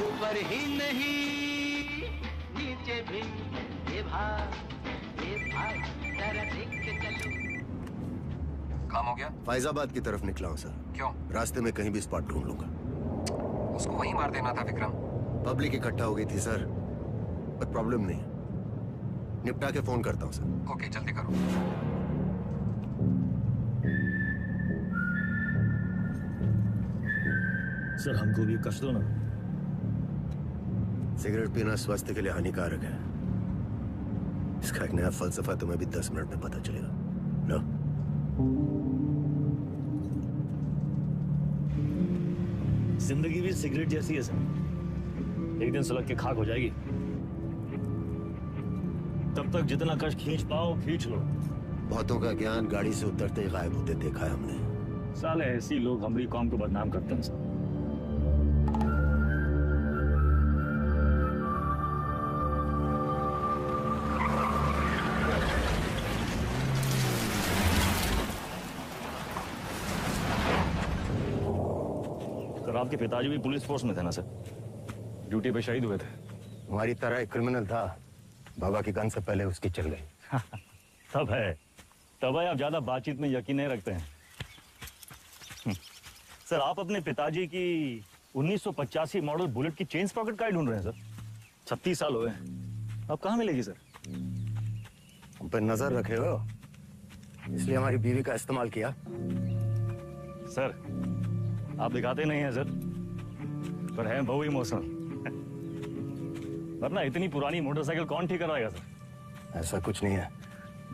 ऊपर ही नहीं नीचे भी। ए भाई जरा देख के चलो। काम हो गया? फैजाबाद की तरफ निकला हूँ सर। क्यों? रास्ते में कहीं भी स्पॉट ढूंढ लूंगा। उसको वहीं मार देना था विक्रम। पब्लिक इकट्ठा हो गई थी सर, पर प्रॉब्लम नहीं, निपटा के फोन करता हूँ सर। ओके जल्दी करो। सर हमको भी कष्ट दो ना। सिगरेट पीना स्वास्थ्य के लिए हानिकारक है। इसका एक नया फलसफा तुम्हें भी 10 मिनट में पता चलेगा। लो। जिंदगी भी सिगरेट जैसी है सर, एक दिन सुलग के खाक हो जाएगी। तब तक जितना कष्ट खींच पाओ खींच लो। बहुतों का ज्ञान गाड़ी से उतरते ही गायब होते देखा है हमने। साले ऐसी लोग हमारी कौम को बदनाम करते हैं सर। आपके पिताजी भी पुलिस फोर्स में थे ना सर? ड्यूटी पे शहीद हुए थे। हमारी तरह एक क्रिमिनल था, बाबा की गन से पहले उसकी चल गई। तब है आप ज्यादा बातचीत में यकीन नहीं रखते हैं। सर आप अपने पिताजी की 1985 मॉडल बुलेट की चेन स्प्रॉकेट का ही ढूंढ रहे हैं सर। 36 साल हुए हैं, अब कहाँ मिलेगी सर? हम पे नजर रखे हो, इसलिए हमारी बीवी का इस्तेमाल किया। सर आप दिखाते नहीं हैं सर, पर हैं बहु इमोशनल। वरना इतनी पुरानी मोटरसाइकिल कौन ठीक करवाएगा सर? ऐसा कुछ नहीं है,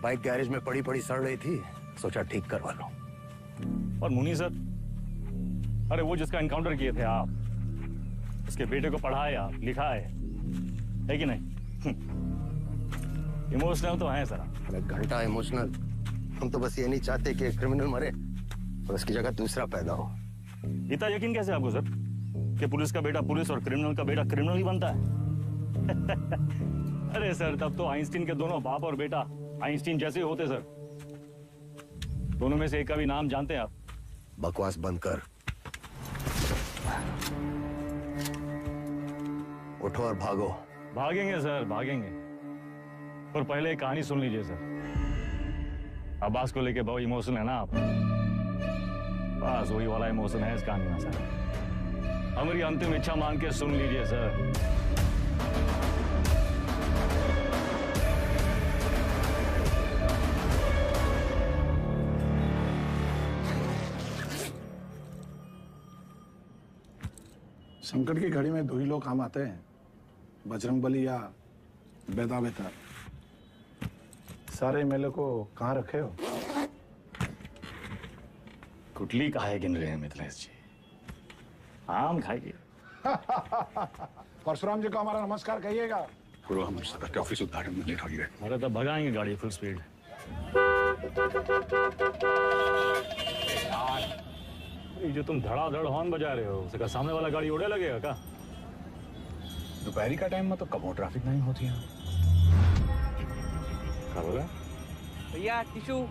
बाइक गैरेज में पड़ी पड़ी सड़ रही थी, सोचा ठीक करवा लो। और मुनी सर, अरे वो जिसका एनकाउंटर किए थे आप, उसके बेटे को पढ़ाया लिखाए है कि नहीं? इमोशनल तो हैं सर। अरे घंटा इमोशनल, हम तो बस ये नहीं चाहते कि क्रिमिनल मरे और उसकी जगह दूसरा पैदा हो। इतना यकीन कैसे आपको सर कि पुलिस का बेटा पुलिस और क्रिमिनल का बेटा क्रिमिनल ही बनता है? अरे सर, तब तो आइंस्टीन के दोनों बाप और बेटा आइंस्टीन जैसे होते सर। दोनों में से एक का भी नाम जानते हैं आप? बकवास बंद कर, उठो और भागो। भागेंगे सर, भागेंगे, पर पहले एक कहानी सुन लीजिए सर। अब्बास को लेके बहुत इमोशनल है ना आप? बस वही वाला इमोशन है इस कहानी में सर। हमारी अंतिम इच्छा मान के सुन लीजिए सर। संकट की घड़ी में दो ही लोग काम आते हैं, बजरंगबली या बेदा बेहतर। सारे मेले को कहाँ रखे हो? कुटली काहे गिन रहे हैं मिथिलेश जी? आम खाइए। परशुराम जी को हमारा नमस्कार कहिएगा। पूरा हम सदर के ऑफिस उद्घाटन में लेट हो गए। अरे तब भगाएंगे गाड़ी फुल स्पीड। ये जो तुम धड़ाधड़ हॉर्न बजा रहे हो, उसका सामने वाला गाड़ी उड़े लगेगा क्या? दोपहरी का टाइम में तो कम ट्रैफिक नहीं होती है। क्या बोला भैया? टिशू।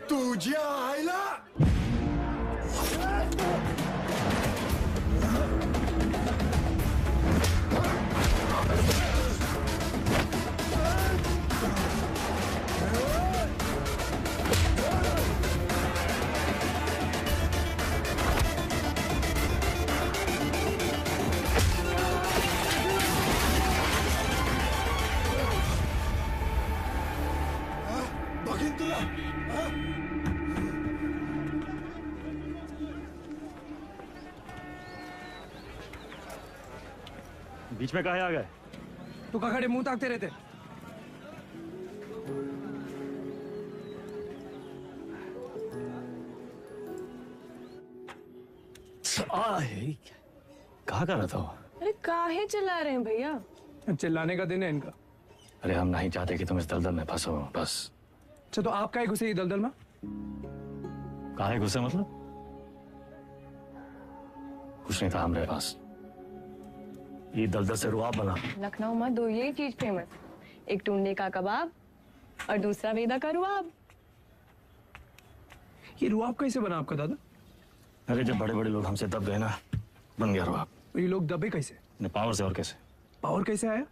तुझ्या आईला बीच में काहे आ गए? तू का खड़े मुंह ताकते रहते? कहाँ कर रहा था वो? अरे काहे चिल्ला रहे हैं भैया? चिल्लाने का दिन है इनका। अरे हम नहीं चाहते कि तुम इस दलदल में फंसो, बस। अच्छा तो आप काहे घुसे ये दलदल में? काहे घुसे मतलब? कुछ नहीं था हमारे पास। ये दलदल से रुआब बना। लखनऊ में दो यही चीज फेमस, एक टुंडे का कबाब और दूसरा वेदा का रुआब। ये रुआब कैसे बना आपका दादा? अरे जब बड़े बड़े लोग हमसे दब गए ना, बन गया रुआब। तो ये लोग दबे कैसे? पावर से। और कैसे? पावर कैसे आया?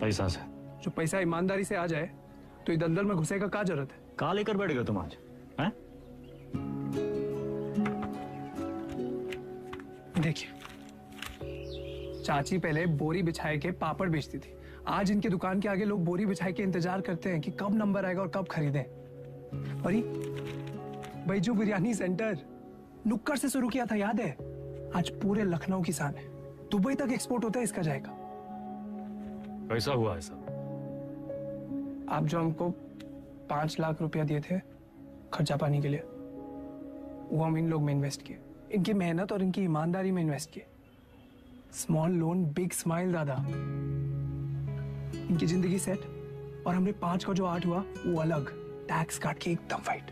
पैसा से। जो पैसा ईमानदारी से आ जाए तो ये दलदल में घुसे का क्या जरूरत है? कहाँ लेकर बैठ गए तुम आज? हैं? देखिए, चाची पहले बोरी बिछाए के पापड़ बेचती थी। आज इनके दुकान के आगे लोग बोरी बिछाए के इंतजार करते हैं कि कब नंबर आएगा और कब खरीदें। और ये बैजू बिरयानी सेंटर नुक्कड़ से शुरू किया था, याद है? आज पूरे लखनऊ की शान है। दुबई तक एक्सपोर्ट होता है इसका जायका। कैसा हुआ ऐसा? आप जो हमको 5 लाख रुपया दिए थे खर्चा पानी के लिए, वो हम इन लोग में इन्वेस्ट किए। इनकी मेहनत और इनकी ईमानदारी में इन्वेस्ट किए। स्मॉल लोन बिग स्माइल दादा। इनकी जिंदगी सेट और हमने 5 का जो 8 हुआ वो अलग, टैक्स काट के एकदम फाइट।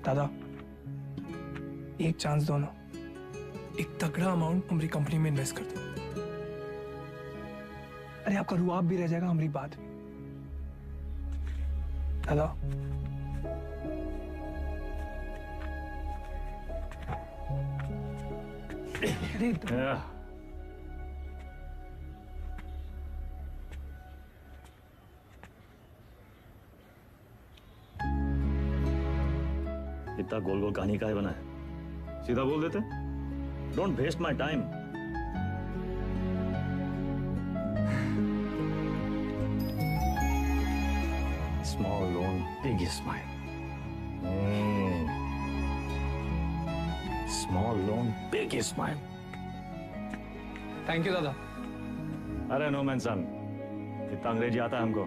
दादा एक चांस दो ना, एक तगड़ा अमाउंट हमारी कंपनी में इन्वेस्ट कर दो। अरे आपका रुआब भी रह जाएगा हमारी बात में। दादा अरे इतना गोल गोल कहानी काहे बना है? सीधा बोल देते। Don't waste my time. Small loan big smile. Small loan big smile. Thank you दादा। अरे नो मैन सन, इतना अंग्रेजी आता है हमको।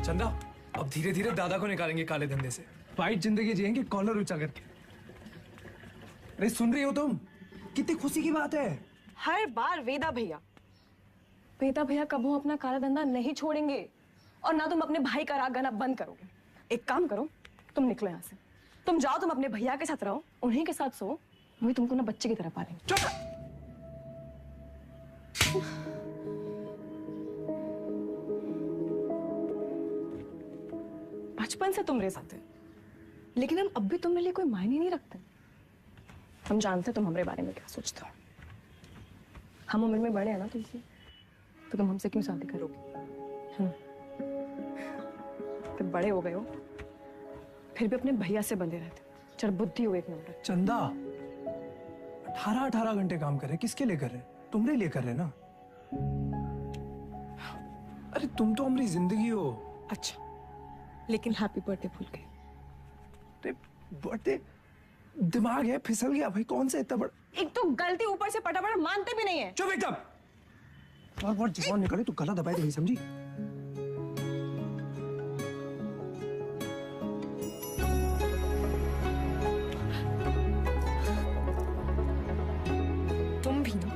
चंदा अब धीरे धीरे दादा को निकालेंगे काले धंधे से। फाइट जिंदगी जिएंगे कॉलर ऊंचा करके। अरे सुन रही हो तुम? कितनी खुशी की बात है। हर बार वेदा भैया कबू अपना काला धंधा नहीं छोड़ेंगे और ना तुम अपने भाई का राग गाना बंद करोगे। एक काम करो, तुम निकलो यहाँ से। तुम जाओ, तुम अपने भैया के साथ रहो, उन्हीं के साथ सो, वही तुमको ना बच्चे की तरह पालेंगे। चुप। बचपन से तुम मेरे साथ है, लेकिन हम अब भी तुम्हारे लिए कोई मायने नहीं रखते। हम जानते तुम हमारे बारे में क्या सोचते हो। हम उम्र में बड़े हैं ना तुमसे, तो तुम हमसे क्यों शादी करोगे? तो बड़े हो गए हो, फिर भी अपने भैया से बंधे रहते। चल बुद्धि हो एक नंबर। चंदा 18 घंटे काम कर रहे, किसके लिए कर रहे? तुम्हारे लिए कर रहे ना। अरे तुम तो हमारी जिंदगी हो। अच्छा, लेकिन हैप्पी बर्थडे भूल गए। बर्थडे दिमाग है फिसल गया भाई। कौन सा इतना बड़ा? एक तो गलती ऊपर से पटापट मानते भी नहीं है। चुप एकदम। बार जुबान निकाले तो गला दबाए नहीं, समझी? तुम भी ना।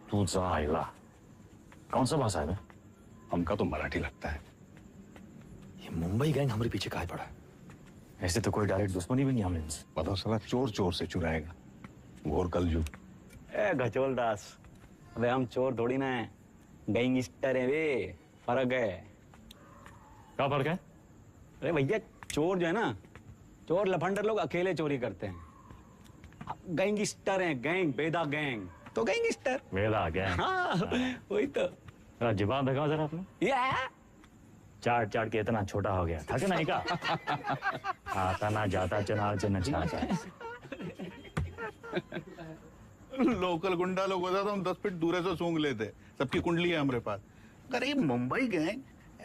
तू जाइला। कौन सा भाषा है? हमका तो मराठी लगता है। ये मुंबई गैंग हमारे पीछे काहे पड़ा है? ऐसे तो कोई डायरेक्ट दुश्मनी भी नहीं हमें इनसे। पता चला चोर चोर से चुराएगा। घोर कलयुग। ए गचोल दास, अबे हम चोर थोड़ी ना है, गैंगस्टर है वे। फर्क है। क्या फर्क है? अरे भैया चोर जो है ना, चोर लफंडर लोग अकेले चोरी करते हैं। गैंगस्टर हैं, गैंग, बेदा गैंग तो गैंगस्टर। वेदा गैंग। हाँ वही तो। जुबान दिखाओ जरा अपने। चाट चाट के इतना छोटा हो गया, थके नहीं का? आता ना जाता चनार से न छाता। लोकल गुंडा लोग होता तो हम 10 फीट दूर से सूंघ लेते। सबकी कुंडली है हमारे पास। अगर ये मुंबई गैंग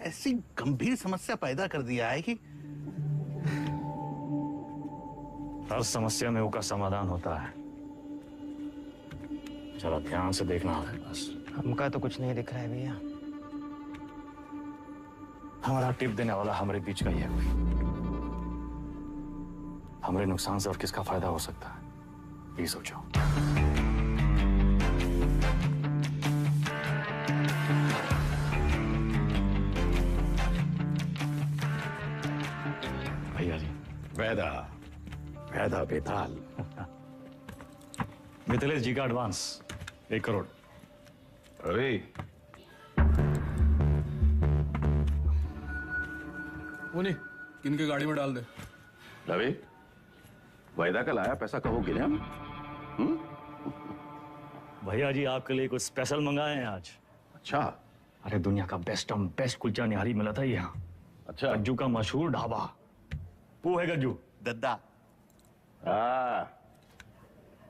ऐसी गंभीर समस्या पैदा कर दिया है कि हर समस्या में उसका समाधान होता है। जरा ध्यान से देखना है बस। हमका तो कुछ नहीं दिख रहा है भैया। हमारा टिप देने वाला हमारे बीच का ही है कोई। हमारे नुकसान से और किसका फायदा हो सकता है, ये सोचो। भैया जी। वैदा वैदा बेताल। मिथिलेश जी का एडवांस 1 करोड़। अरे उन्हीं इनके गाड़ी में डाल दे। रवि, वायदा का लाया पैसा कहो गिने हम? भैया जी आपके लिए कुछ स्पेशल मंगाए हैं आज। अच्छा। अरे दुनिया का बेस्ट कुलचा निहारी मिला था यहाँ। अच्छा। गज्जू का मशहूर ढाबा। वो है गज्जू दद्दा।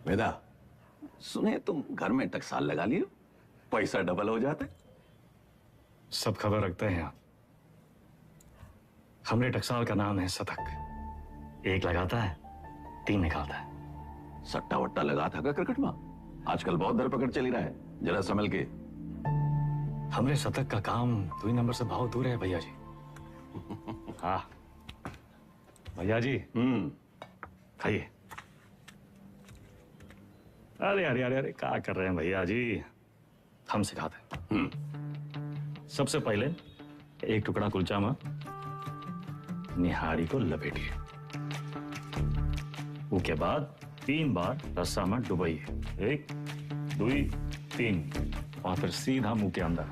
वेदा, सुने तुम घर में टकसाल लगा लिए, पैसा डबल हो जाता है। सब खबर रखते हैं आप। हमरे टकसाल का नाम है शतक। 1 लगाता है 3 निकालता है। सट्टा वट्टा लगा था का क्रिकेट में? आजकल बहुत धरपकड़ चली रहा है, जरा संभल के। हमरे शतक का काम 2 नंबर से बहुत दूर है भैया जी। हाँ भैया जी। खाइए। अरे अरे अरे अरे क्या कर रहे हैं भैया जी, हम सिखाते हैं। सबसे पहले 1 टुकड़ा कुलचा में निहारी को लपेटिए। उसके बाद 3 बार रस्सा में डुबाइए। 1 2 3 और फिर सीधा मुंह के अंदर।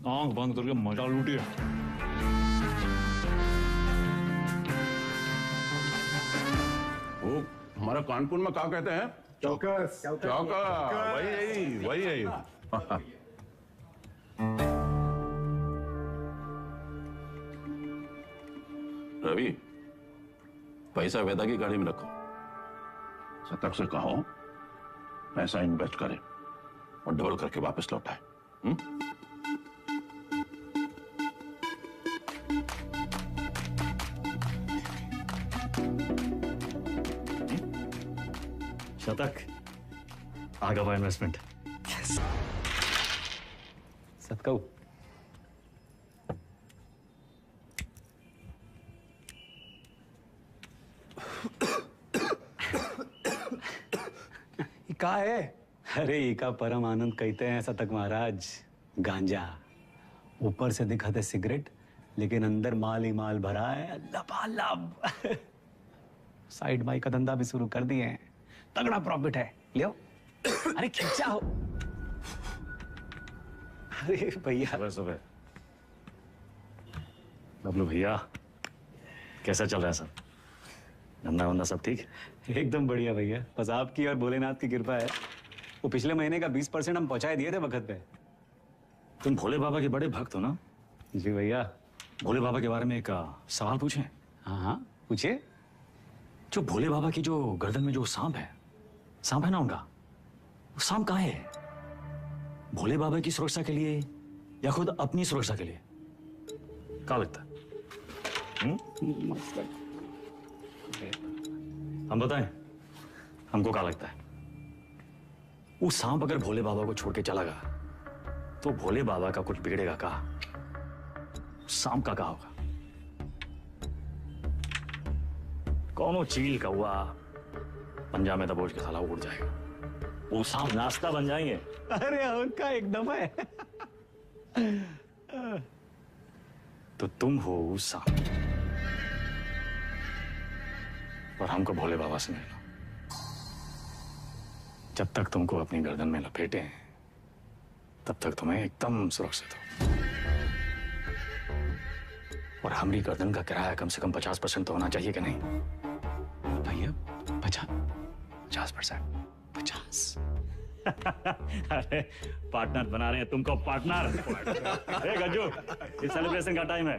आंख बंद करके मजा लूटिए। वो हमारा कानपुर में क्या कहते हैं? चौकस। चौका। वही है। रवि, पैसा वेदा की गाड़ी में रखो। शतक से कहो पैसा इन्वेस्ट करे और डबल करके वापस लौटाए। शतक आगे हुआ इन्वेस्टमेंट। सतकऊ का है? अरे इका परम आनंद कहते हैं शतक महाराज। गांजा ऊपर से दिखाते सिगरेट, लेकिन अंदर माल ही माल भरा है लबालब। साइड बाई का धंधा भी शुरू कर दिए हैं, तगड़ा प्रॉफिट है। लियो। अरे खींचा हो। अरे भैया सुबह बबलू भैया, कैसा चल रहा है सब? धंधा वंधा सब ठीक? एकदम बढ़िया भैया, बस आपकी और भोलेनाथ की कृपा है। वो पिछले महीने का 20% हम पहुंचाए दिए थे वक्त पे। तुम भोले बाबा के बड़े भक्त हो ना? जी भैया। भोले बाबा के बारे में एक सवाल पूछें? हाँ हाँ पूछिए। जो भोले बाबा की जो गर्दन में जो सांप है ना उनका, वो सांप कहाँ है? भोले बाबा की सुरक्षा के लिए या खुद अपनी सुरक्षा के लिए? क्या लगता है? हम बताएं हमको क्या लगता है? वो सांप अगर भोले बाबा को छोड़ के चला गया तो भोले बाबा का कुछ बिगड़ेगा का? सांप का क्या होगा? कौनो चील का हुआ पंजा में दबोच के साला उड़ जाएगा। वो सांप नाश्ता बन जाएंगे। अरे उनका एकदम है। तो तुम हो उस सांप और हमको भोले बाबा से मिलना। जब तक तुमको अपनी गर्दन में लपेटे हैं तब तक तुम्हें एकदम सुरक्षित हो। और हमारी गर्दन का किराया कम से कम 50% तो होना चाहिए कि नहीं? भैया 50%? 50। अरे पार्टनर बना रहे हैं तुमको पार्टनर। ए गज्जू, इस सेलिब्रेशन का टाइम है।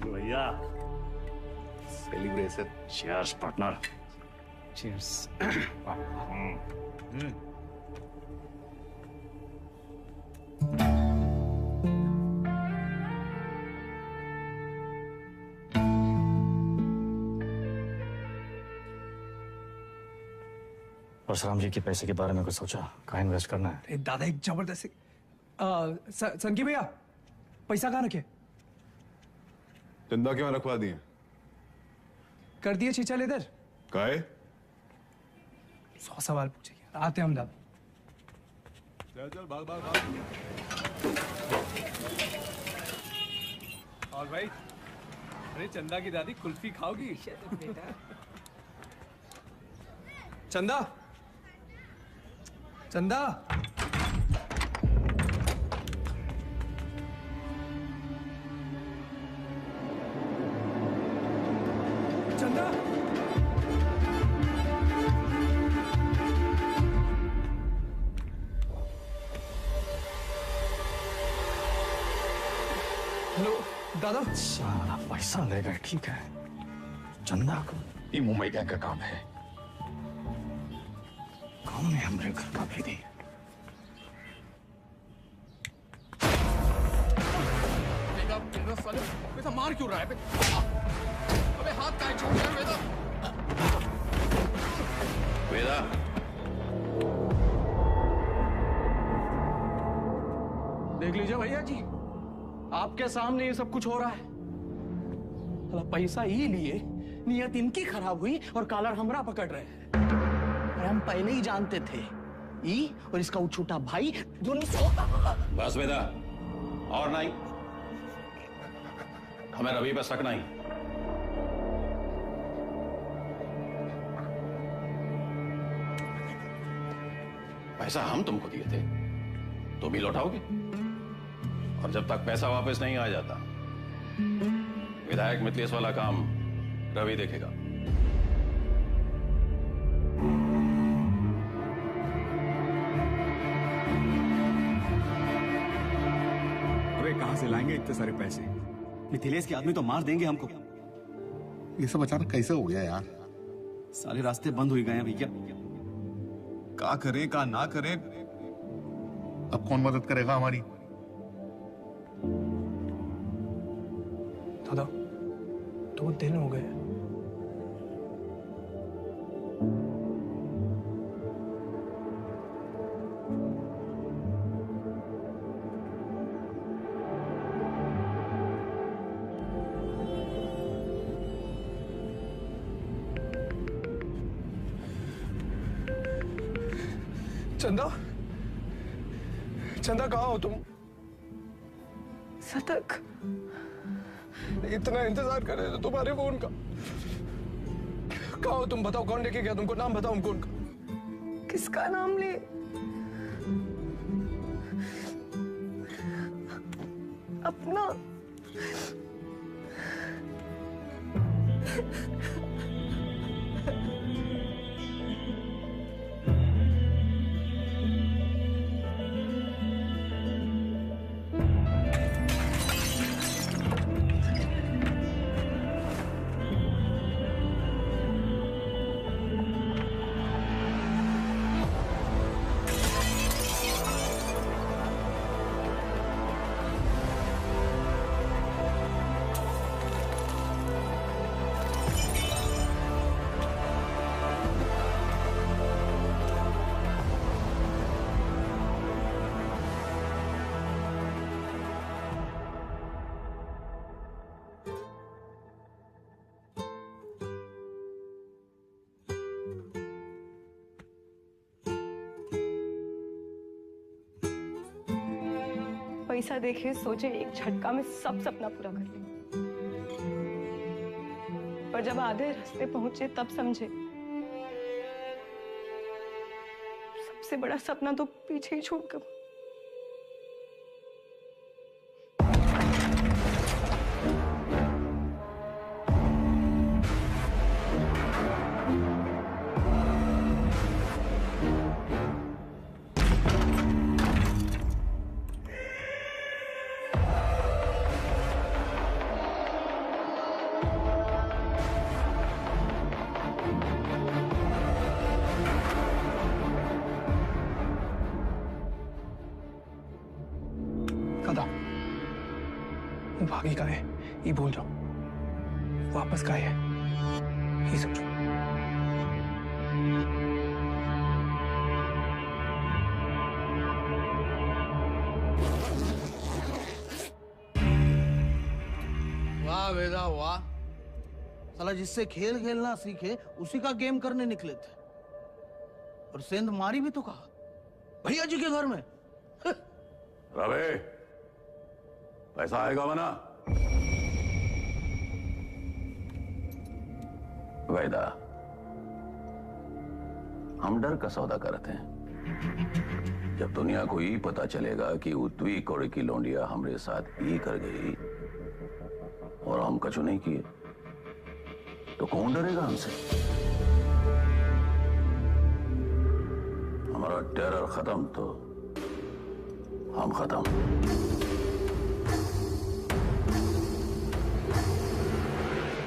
भैया celebration. Cheers partner. Cheers. Parshuram ji के पैसे के बारे में कुछ सोचा? कहाँ इन्वेस्ट करना है? अरे दादा एक जबरदस्त सनकी भैया पैसा कहाँ रखे? चंदा क्यों रखवा दिए? कर दिए चीचा लेदर? काहे? 100 सवाल पूछेंगे। आते हम दादा। चल चल भाग भाग भाग। और भाई, अरे चंदा की दादी कुल्फी खाओगी? चंदा, चंदा, चंदा, हेलो दादा। सारा पैसा ले गए, ठीक है। चंदा को ये मुंबई गैंग का काम है। कौन है हमरे घर का भेदी? बेटा मार क्यों रहा है? अबे हाथ काहे छोड़ रहा है वेदा? वेदा, देख लीजिए भैया जी, आपके सामने ये सब कुछ हो रहा है। साला पैसा ही लिए, नियत इनकी खराब हुई और कॉलर हमरा पकड़ रहे हैं। अरे हम पहले ही जानते थे, ई और इसका वो छोटा भाई दोनों। बस वेदा, और नहीं, हमें रवि पर शक नहीं। पैसा हम तुमको दिए थे, तो भी लौटाओगे, और जब तक पैसा वापस नहीं आ जाता, विधायक मिथिलेश वाला काम रवि देखेगा। अबे कहां से लाएंगे इतने सारे पैसे? मिथिलेश के आदमी तो मार देंगे हमको। ये सब अचानक कैसे हो गया यार? सारे रास्ते बंद हो गए हैं भैया। का करें का ना करें, अब कौन मदद करेगा हमारी? दादा 2 दिन हो गए। चंदा, चंदा कहाँ हो तुम? सतक, इतना इंतजार कर रहे थे तुम्हारे फोन का। कहाँ हो तुम? बताओ कौन लेके गया तुमको? नाम बताओ हमको उनका। किसका नाम ले? अपना। पैसा देखे सोचे एक झटका में सब सपना पूरा कर लेंगे, पर जब आधे रास्ते पहुंचे तब समझे सबसे बड़ा सपना तो पीछे ही छूट गया। अभी का है ये भूल जाओ, वापस का है ये सोचो। वाह वेदा वाह, साला जिससे खेल खेलना सीखे उसी का गेम करने निकले थे, और सेंध मारी भी तो कहा भैया जी के घर में। रवे, पैसा आएगा वना? वैदा, हम डर का सौदा करते हैं। जब दुनिया को ये पता चलेगा कि उत्वी कोड़े की लौंडिया हमरे साथ ये कर गई और हम कछु नहीं किए, तो कौन डरेगा हमसे? हमारा टेरर खत्म तो हम खत्म।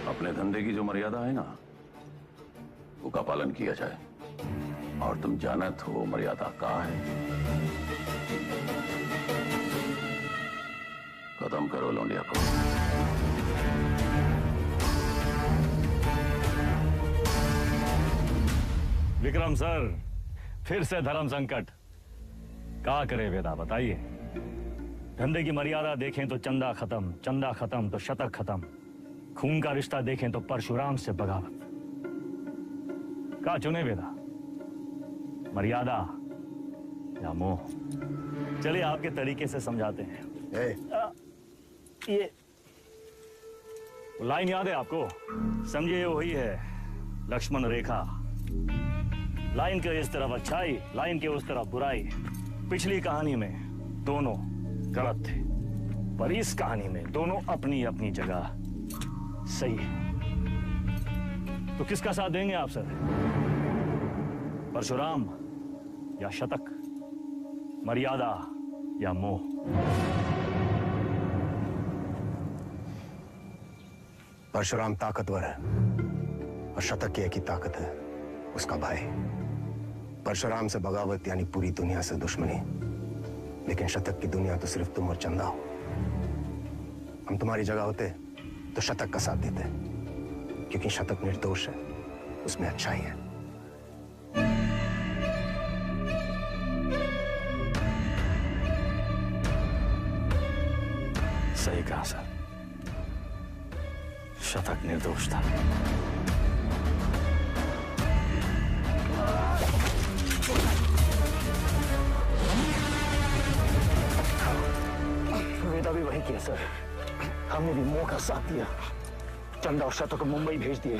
अपने धंधे की जो मर्यादा है ना, वो का पालन किया जाए। और तुम जानत हो मर्यादा का है। खत्म करो लौंडिया को। विक्रम सर, फिर से धर्म संकट। क्या करे वेदा, बताइए। धंधे की मर्यादा देखें तो चंदा खत्म, चंदा खत्म तो शतक खत्म, खून का रिश्ता देखें तो परशुराम से बगावत। क्या चुने वेदा, मर्यादा या मोह? चलिए आपके तरीके से समझाते हैं। ये लाइन याद है आपको? समझिए वही है लक्ष्मण रेखा। लाइन के इस तरफ अच्छाई, लाइन के उस तरफ बुराई। पिछली कहानी में दोनों गलत थे, पर इस कहानी में दोनों अपनी अपनी जगह सही है। तो किसका साथ देंगे आप सर? परशुराम या शतक, मर्यादा या मोह? परशुराम ताकतवर है और शतक की एक ही ताकत है, उसका भाई। परशुराम से बगावत यानी पूरी दुनिया से दुश्मनी, लेकिन शतक की दुनिया तो सिर्फ तुम और चंदा हो। हम तुम्हारी जगह होते तो शतक का साथ देते, क्योंकि शतक निर्दोष है, उसमें अच्छाई है। सही कहा सर, शतक निर्दोष था। वेदा भी वही किया सर, हमने भी मोह का साथ दिया, चंदा और शतक को मुंबई भेज दिए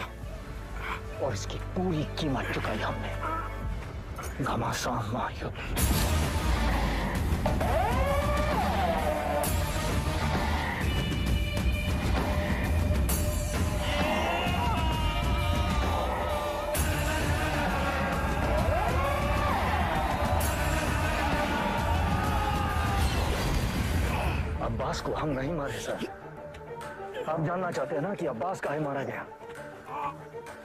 और इसकी पूरी कीमत चुकाई हमने। घमासान महायुद्ध। अब्बास को हम नहीं मारे सर। आप जानना चाहते हैं ना कि अब्बास काहे मारा गया,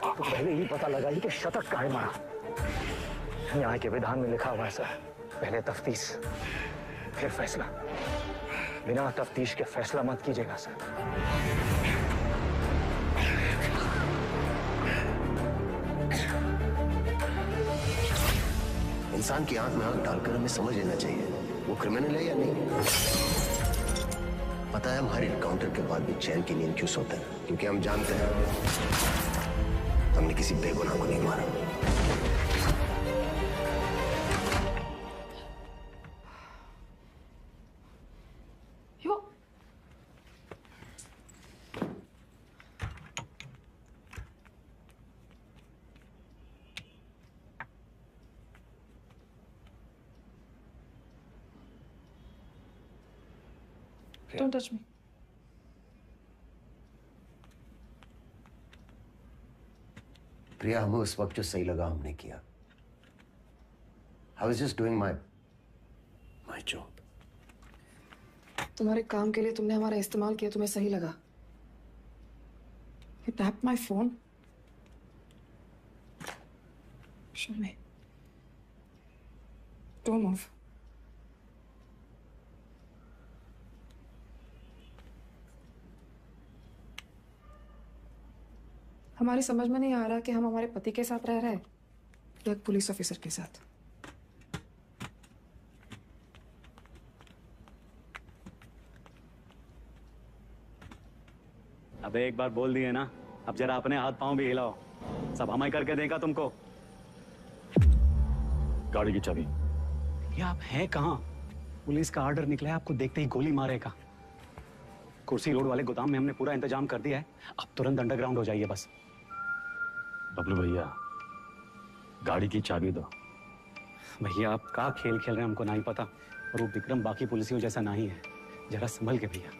तो पहले ही पता लगाइए कि शतक काहे मारा। न्याय के विधान में लिखा हुआ है सर, पहले तफ्तीश फिर फैसला। बिना तफ्तीश के फैसला मत कीजिएगा सर। इंसान की आंख में आंख डालकर हमें समझ लेना चाहिए वो क्रिमिनल है या नहीं। पता है हम हर एनकाउंटर के बाद भी चैन की नींद क्यों सोते हैं? क्योंकि हम जानते हैं हमने किसी बेगुनाह को नहीं मारा। Don't touch me. प्रिया, हमें उस वक्त जो सही लगा हमने किया। I was just doing my job. तुम्हारे काम के लिए तुमने हमारा इस्तेमाल किया, तुम्हें सही लगा? You tapped my phone. Show me. Don't move. हमारी समझ में नहीं आ रहा कि हम हमारे पति के साथ रह रहे हैं या एक पुलिस ऑफिसर के साथ। अबे एक बार बोल दिए ना, अब जरा अपने हाथ पांव भी हिलाओ। सब हमें करके देगा तुमको। गाड़ी की चाबी। ये आप हैं कहाँ? पुलिस का ऑर्डर निकला है, आपको देखते ही गोली मारेगा। कुर्सी रोड वाले गोदाम में हमने पूरा इंतजाम कर दिया है, अब तुरंत अंडरग्राउंड हो जाइए बस। बबलू भैया, गाड़ी की चाबी दो। भैया आप का खेल खेल रहे हैं हमको नहीं पता, और वो विक्रम बाकी पुलिसियों जैसा नहीं है। जरा संभल के भैया।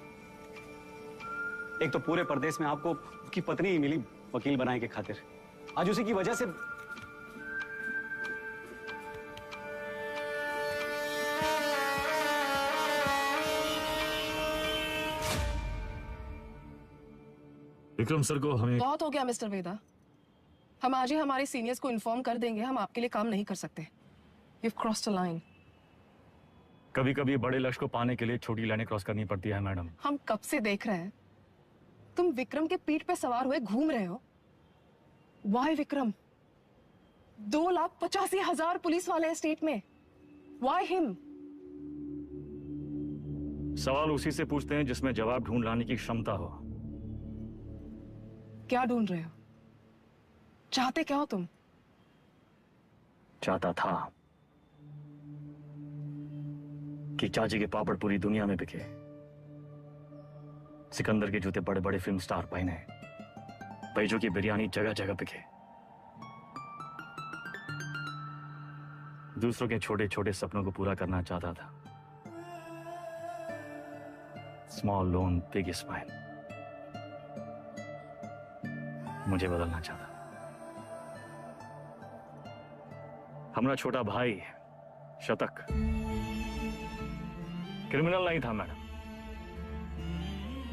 एक तो पूरे प्रदेश में आपको उसकी पत्नी ही मिली वकील बनाने के खातिर, आज उसी की वजह से। विक्रम सर को हमें बहुत हो गया मिस्टर वेदा, हम आज ही हमारे सीनियर्स को इन्फॉर्म कर देंगे, हम आपके लिए काम नहीं कर सकते। You've crossed a line. कभी कभी बड़े लक्ष्य को पाने के लिए छोटी लाइनें क्रॉस करनी पड़ती है मैडम। हम कब से देख रहे हैं, तुम विक्रम के पीठ पे सवार हुए घूम रहे हो। Why विक्रम? 2,85,000 पुलिस वाले हैं स्टेट में। Why him? सवाल उसी से पूछते हैं जिसमें जवाब ढूंढ लाने की क्षमता हो। क्या ढूंढ रहे हो? चाहते क्या हो तुम? चाहता था कि चाची के पापड़ पूरी दुनिया में बिके, सिकंदर के जूते बड़े बड़े फिल्म स्टार पहने, बैजू की बिरयानी जगह जगह बिके, दूसरों के छोटे छोटे सपनों को पूरा करना चाहता था। Small loan big smile. मुझे बदलना चाहता। हमारा छोटा भाई शतक क्रिमिनल नहीं था मैडम,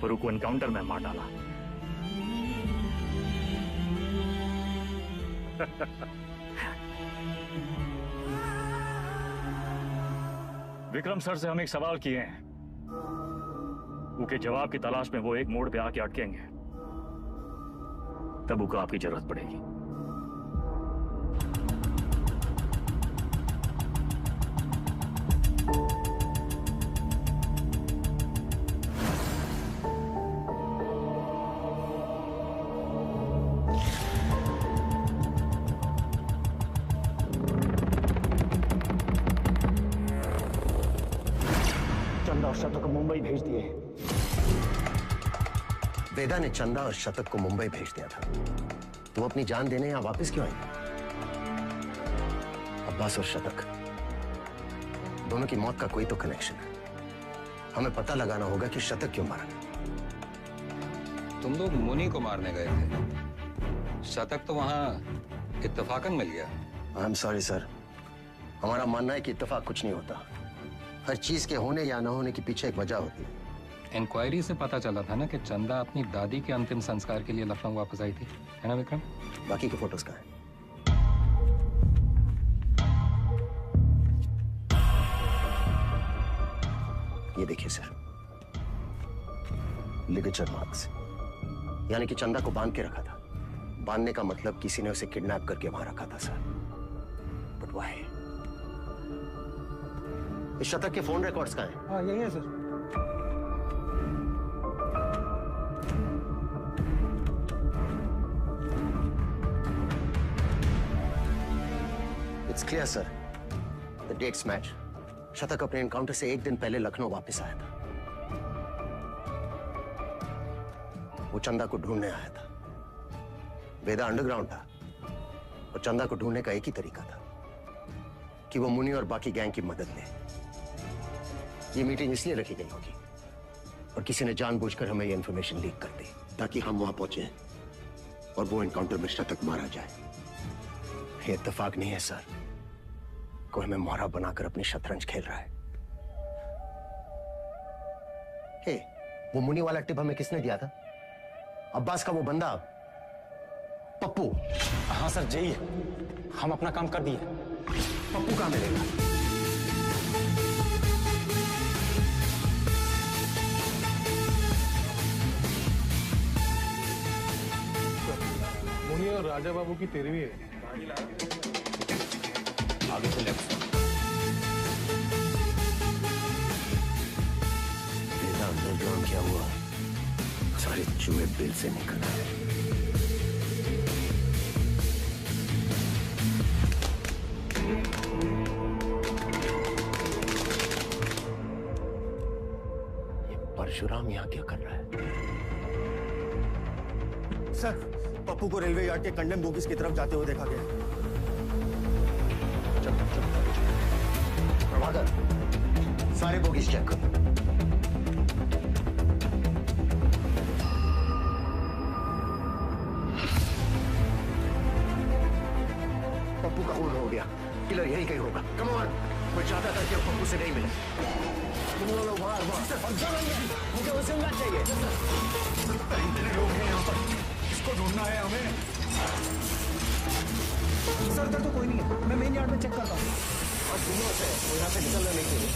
पर उसको एनकाउंटर में मार डाला। विक्रम सर से हम एक सवाल किए हैं, उसके जवाब की तलाश में वो एक मोड़ पे आके अटकेंगे, तब उनको आपकी जरूरत पड़ेगी। चंदा और शतक को मुंबई भेज दिए। वेदा ने चंदा और शतक को मुंबई भेज दिया था। तुम अपनी जान देने यहां वापस क्यों आई? अब्बास और शतक दोनों की मौत का कोई तो कनेक्शन है। हमें पता लगाना होगा कि शतक क्यों मारा। तुम लोग मुनि को मारने गए थे, शतक तो वहां इत्तेफाकन मिल गया। आई एम सॉरी सर, हमारा मानना है कि इत्तेफाक कुछ नहीं होता। हर चीज के होने या न होने के पीछे एक वजह होती है। इंक्वायरी से पता चला था ना कि चंदा अपनी दादी के अंतिम संस्कार के लिए लखनऊ वापस आई थी, है ना विक्रम? बाकी के फोटोज कहाँ हैं? ये देखिए सर, लिगेचर मार्क्स, यानी कि चंदा को बांध के रखा था। बांधने का मतलब किसी ने उसे किडनैप करके वहां रखा था सर। But why? इस शतक के फोन रिकॉर्ड्स कहाँ हैं? हाँ यही है sir. It's clear, sir. The dates match. शतक अपने एनकाउंटर से एक दिन पहले लखनऊ वापस आया था। वो चंदा को ढूंढने आया था। वेदा अंडरग्राउंड था और चंदा को ढूंढने का एक ही तरीका था कि वो मुनि और बाकी गैंग की मदद ले। ये मीटिंग इसलिए रखी गई होगी और किसी ने जानबूझकर हमें ये इंफॉर्मेशन लीक कर दी ताकि हम वहां पहुंचे और वो एनकाउंटर में शतक मारा जाए। ये इत्तेफाक नहीं है सर, कोई हमें मोहरा बनाकर अपनी शतरंज खेल रहा है। हे, वो मुनि वाला टिप हमें किसने दिया था? अब्बास का वो बंदा पप्पू। हाँ सर जाइए, हम अपना काम कर दिए। पप्पू कहाँ मिलेगा? और राजा बाबू की 13वीं है। आगे से लेफ्ट। बेटा अंडरग्राउंड क्या हुआ? सारे चूहे बिल से निकल आए। परशुराम यहाँ क्या कर रहा है? सर, पप्पू को रेलवे यार्ड के कंडेम बोगीज की तरफ जाते हुए देखा गया। प्रभाकर, सारे बोगीज चेक करो। पप्पू का खून हो गया। किलर यहीं कहीं होगा। कम ऑन, मैं चाहता था कि पप्पू से नहीं मिले। तुम लोग बाहर मुझे वो सुनना चाहिए। लोग हैं यहाँ पर, इसको ढूंढना है हमें। सर इधर तो कोई नहीं है, मैं मेन यार्ड में चेक करता हूँ। और दिनों से वो यहाँ से निकलना नहीं चाहिए।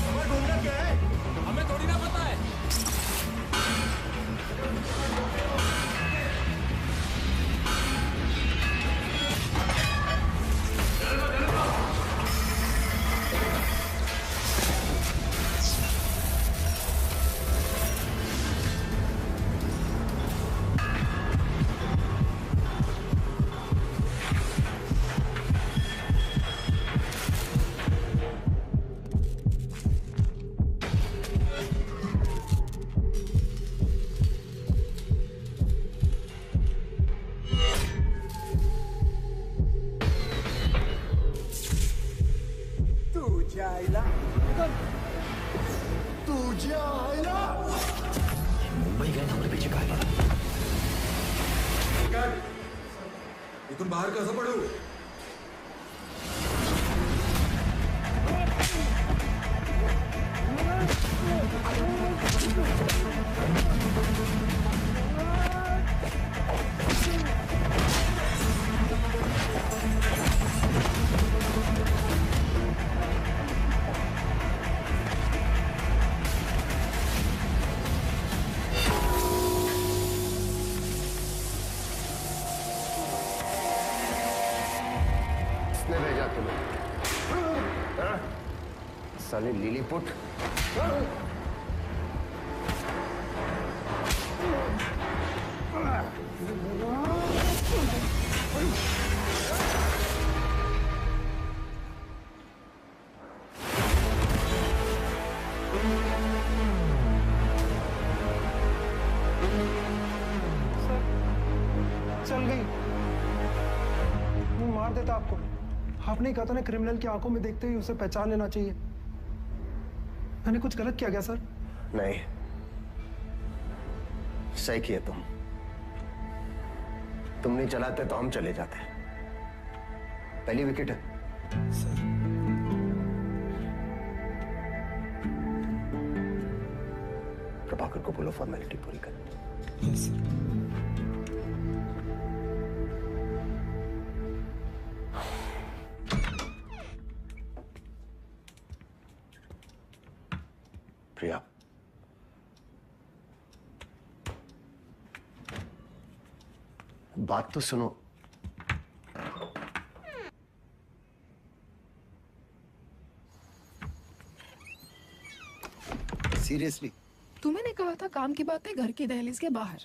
हमें ढूंढना क्या है? हमें थोड़ी ना पता है। मुंबई गए हमारे पीछे कहा गया। इथून बाहेर कसं पडू? किसने भेजा तुम्हें? साले लिलीपुट। चल गई। मैं मार देता आपको। आपने कहा था ना क्रिमिनल की आंखों में देखते ही उसे पहचान लेना चाहिए। मैंने कुछ गलत किया क्या सर? नहीं, सही किया तुम नहीं चलाते तो हम चले जाते। पहली विकेट है। प्रभाकर को बोलो फॉर्मेलिटी पूरी कर। प्रिया, बात तो सुनो। सीरियसली? तुम्हें कहा था काम की बातें घर की दहलीज के बाहर।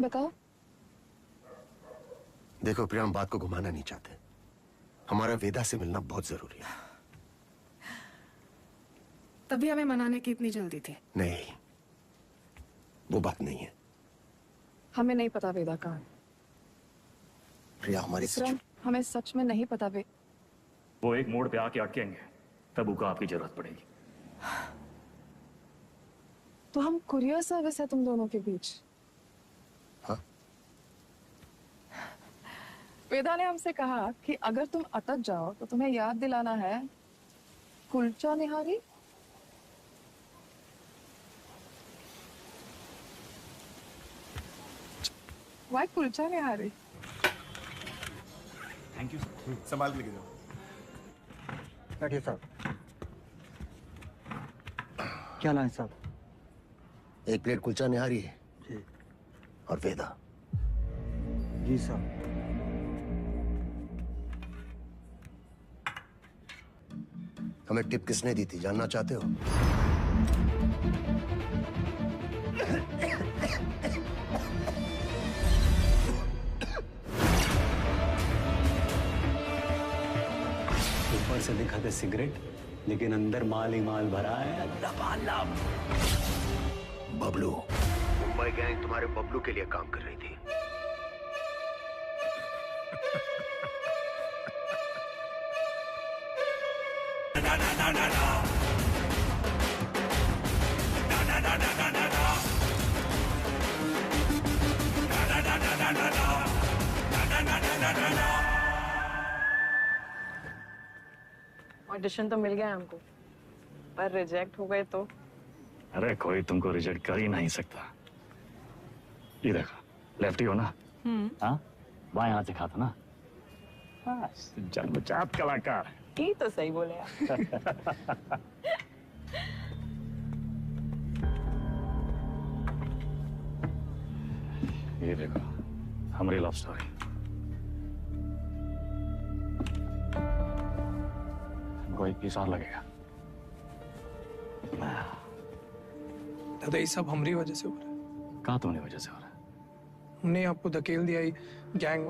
बताओ। देखो प्रिया, हम बात को घुमाना नहीं चाहते। हमारा वेदा से मिलना बहुत जरूरी है। तभी हमें मनाने की इतनी जल्दी थी। नहीं, वो बात नहीं है। हमें नहीं पता वेदा कहाँ है। प्रिया, हमारी हमें सच में नहीं पता वे। वो एक मोड़ पे आके अटकेंगे, तब उनको आपकी जरूरत पड़ेगी। तो हम कुरियर सर्विस है तुम दोनों के बीच। हाँ? वेदा ने हमसे कहा कि अगर तुम अटक जाओ तो तुम्हें याद दिलाना है kulcha nihari. Why kulcha nihari? Thank you sir. संभाल के लेके जाओ। बैठिए साहब। क्या लाए साहब? 1 प्लेट कुलचा निहारी है जी। और वेदा। जी साहब। हमें टिप किसने दी थी, जानना चाहते हो? ऊपर से दिखाते सिगरेट, लेकिन अंदर माल ही माल भरा है लबालब। बबलू, मुंबई गैंग तुम्हारे बबलू के लिए काम कर रही थी। ऑडिशन तो मिल गया हमको, पर रिजेक्ट हो गए तो? अरे कोई तुमको रिजेक्ट कर ही नहीं सकता। ये देखो, लेफ्टी हो ना? हाँ, बाएं हाथ से खाता ना? बस जन्मजात कलाकार। ये तो सही बोले आप। ये देखो, हमारी लव स्टोरी। कोई 21 और लगेगा। दादा, ये सब हमारी वजह से हो रहा है। कहाँ तुम्हारी वजह से हो रहा है? हमने आपको धकेल दिया ही गैंग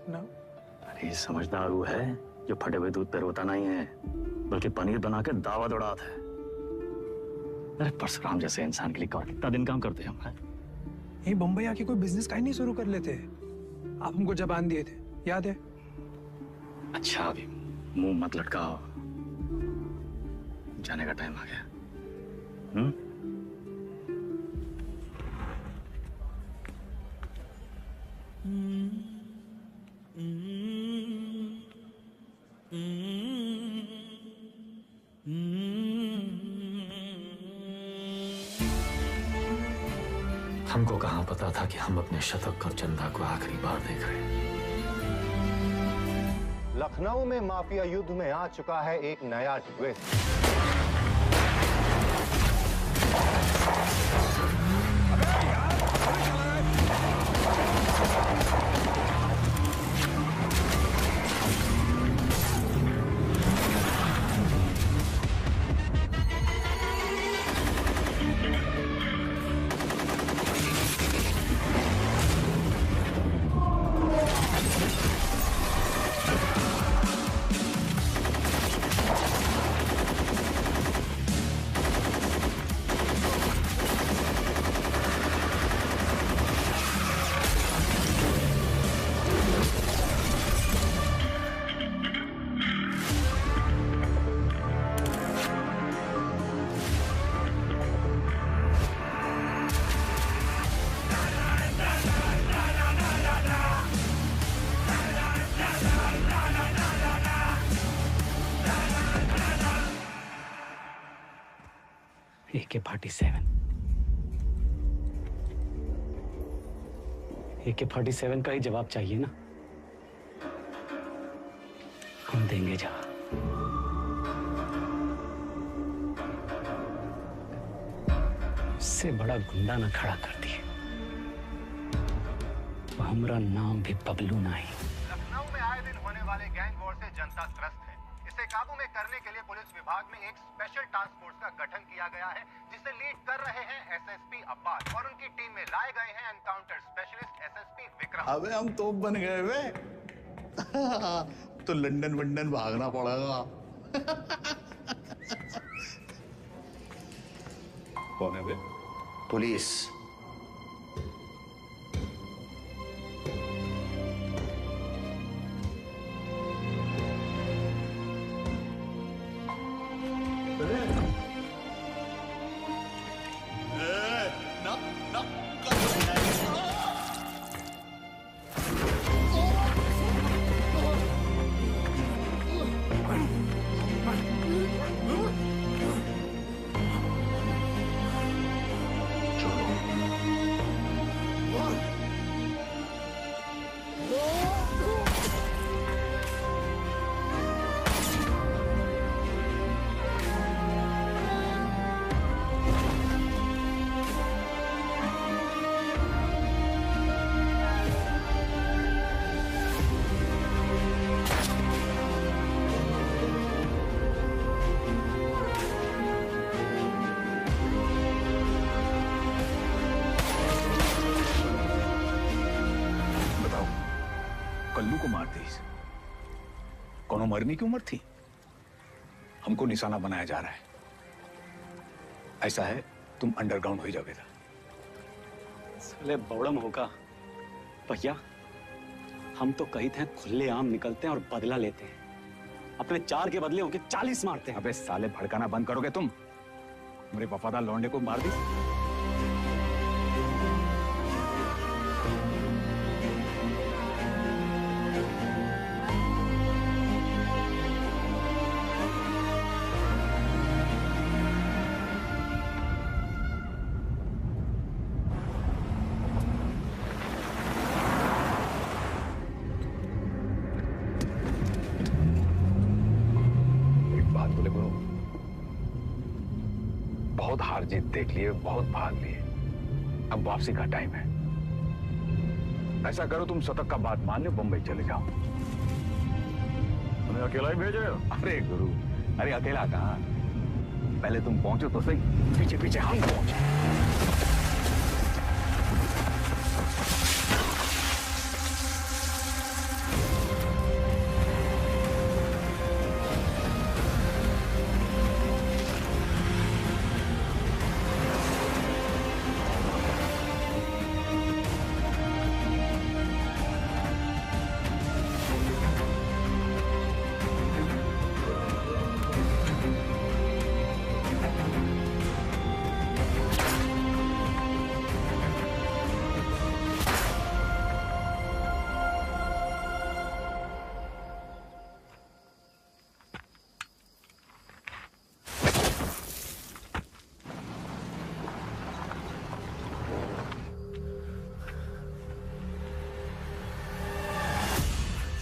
ना। अरे समझदार वो है जो फटे हुए दूध पे रोता नहीं है, बल्कि पनीर बना के दावा दौड़ाता है। अरे परशुराम जैसे इंसान के लिए कौन कितना दिन काम करते हैं हम? ये बम्बई आके कोई बिजनेस का ही नहीं शुरू कर लेते। आप हमको जबान दिए थे, याद है? अच्छा, अभी मुंह मत लटकाओ, जाने का टाइम आ गया। हमको कहाँ पता था कि हम अपने शतक और चंदा को आखिरी बार देख रहे हैं। लखनऊ में माफिया युद्ध में आ चुका है एक नया ट्विस्ट। AK-47 का ही जवाब चाहिए ना? हम देंगे जवाब। इससे बड़ा गुंडा ना खड़ा कर दिए। हमारा नाम भी बबलू नहीं। लखनऊ में आए दिन होने वाले गैंग वॉर से जनता त्रस्त है। इसे काबू में करने के लिए पुलिस विभाग में एक स्पेशल टास्क फोर्स का गठन किया गया है, जिसे लीड कर रहे हैं एसएसपी अब्बास और उनकी टीम में लाए गए हैं एनकाउंटर स्पेशलिस्ट एसएसपी विक्रम। अबे हम तोप बन गए वे। तो लंदन वंदन भागना पड़ेगा। कौन है बे? पुलिस। चलो लल्लू को मार दी। कौनो मरने की उम्र थी? हमको निशाना बनाया जा रहा है। ऐसा है, तुम अंडरग्राउंड हो जाओगे। साले बौड़म होगा भैया, हम तो कही थे खुले आम निकलते हैं और बदला लेते हैं। अपने 4 के बदले होके 40 मारते हैं। अबे साले, भड़काना बंद करोगे तुम? मेरे वफादार लौंडे को मार दी। बहुत हार जीत देख लिए, बहुत भाग लिए, अब वापसी का टाइम है। ऐसा करो, तुम शतक का बात मान लो, बंबई चले जाओ। तुम्हें अकेला ही भेजे? अरे गुरु, अरे अकेला कहाँ, पहले तुम पहुंचो तो सही, पीछे पीछे हम पहुंचे।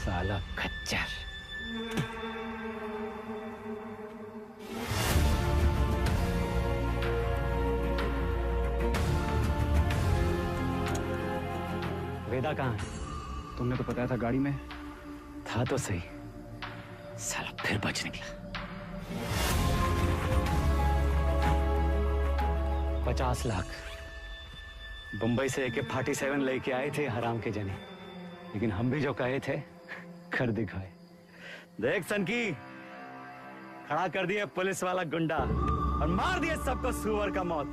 साला खच्चर। वेदा कहाँ है? तुमने तो बताया था गाड़ी में था तो सही, साला फिर बच निकला। 50 लाख बंबई से AK-47 लेके आए थे हराम के जने, लेकिन हम भी जो कहे थे कर दिखाए। देख सनकी, खड़ा कर दिया पुलिस वाला गुंडा और मार दिया सबको सुअर का मौत।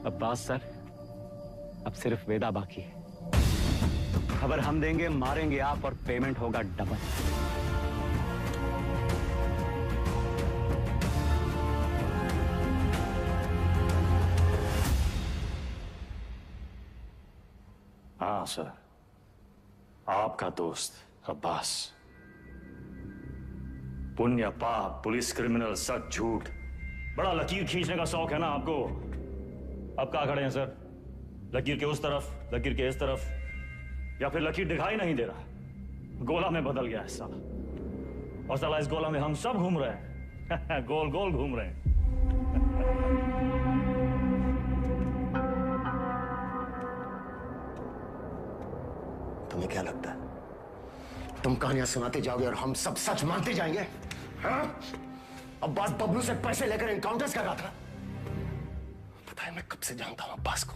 अब्बास सर, अब सिर्फ वेदा बाकी है। खबर हम देंगे, मारेंगे आप और पेमेंट होगा डबल। हाँ सर, आपका दोस्त अब्बास। पुण्य पाप, पुलिस क्रिमिनल, सच झूठ, बड़ा लकीर खींचने का शौक है ना आपको। अब कहाँ खड़े हैं सर? लकीर के उस तरफ, लकीर के इस तरफ, या फिर लकीर दिखाई नहीं दे रहा, गोला में बदल गया है साला। और साला इस गोला में हम सब घूम रहे हैं गोल गोल घूम रहे हैं। तुम्हें क्या लगता है तुम कहानियां सुनाते जाओगे और हम सब सच मानते जाएंगे? हाँ? अब्बास बबलू से पैसे लेकर एनकाउंटर्स कर रहा था। पता है मैं कब से जानता हूं अब्बास को।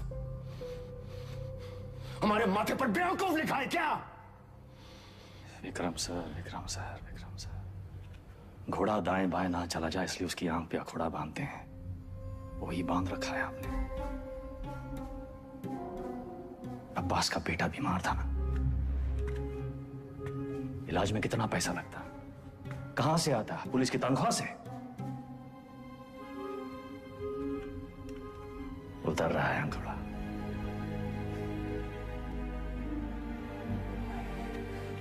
हमारे माथे पर बेवकूफ लिखा है क्या? Vikram sir, Vikram sir, Vikram sir, घोड़ा दाएं बाएं ना चला जाए इसलिए उसकी आंख पे अखोड़ा बांधते हैं, वही बांध रखा है आपने। अब्बास का बेटा बीमार था ना, इलाज में कितना पैसा लगता, कहां से आता? पुलिस की तनख्वाह से। उतर रहा है अंकुड़ा।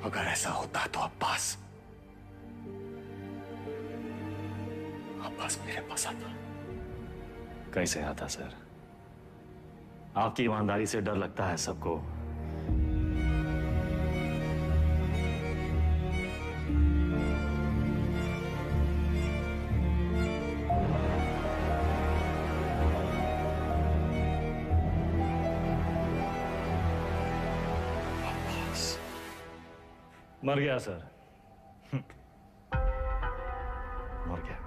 अगर ऐसा होता तो अब्बास मेरे पास आता। कैसे आता सर? आपकी ईमानदारी से डर लगता है सबको। मर गया सर, मर गया।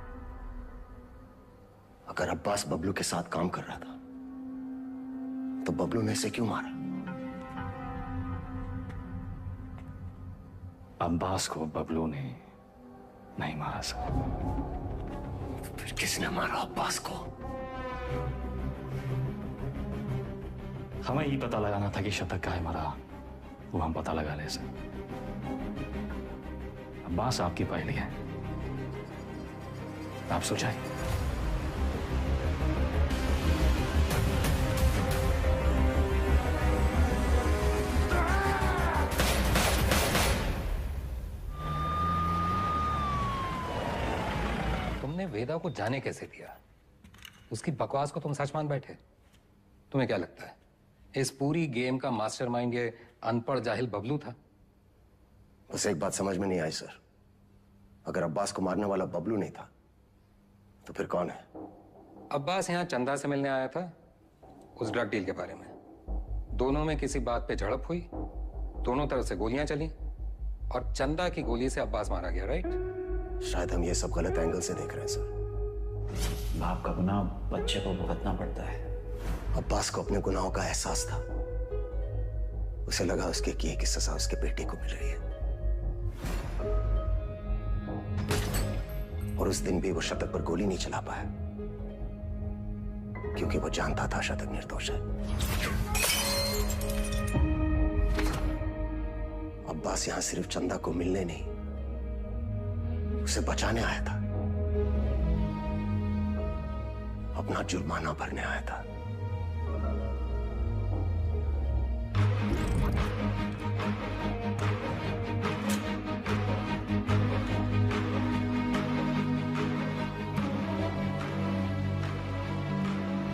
अगर अब्बास बबलू के साथ काम कर रहा था तो बबलू ने इसे क्यों मारा? अब्बास को बबलू ने नहीं मारा सर। फिर किसने मारा अब्बास को? हमें ही पता लगाना था कि शतक का है मारा, वो हम पता लगा ले सर। अब्बास आपकी पहली है, आप सोचाइए। तुमने वेदा को जाने कैसे दिया? उसकी बकवास को तुम सच मान बैठे? तुम्हें क्या लगता है इस पूरी गेम का मास्टरमाइंड ये अनपढ़ जाहिल बबलू था? बस एक बात समझ में नहीं आई सर, अगर अब्बास को मारने वाला बबलू नहीं था तो फिर कौन है? अब्बास यहाँ चंदा से मिलने आया था उस ड्रग डील के बारे में। दोनों में किसी बात पे झड़प हुई, दोनों तरफ से गोलियां चली और चंदा की गोली से अब्बास मारा गया, राइट? शायद हम ये सब गलत एंगल से देख रहे हैं सर। बाप का गुनाह बच्चे को भुगतना पड़ता है। अब्बास को अपने गुनाहों का एहसास था, उसे लगा उसके किए की सजा उसके बेटे को मिल रही है, और उस दिन भी वो शतक पर गोली नहीं चला पाया क्योंकि वो जानता था शतक निर्दोष है। अब्बास यहां सिर्फ चंदा को मिलने नहीं, उसे बचाने आया था, अपना जुर्माना भरने आया था।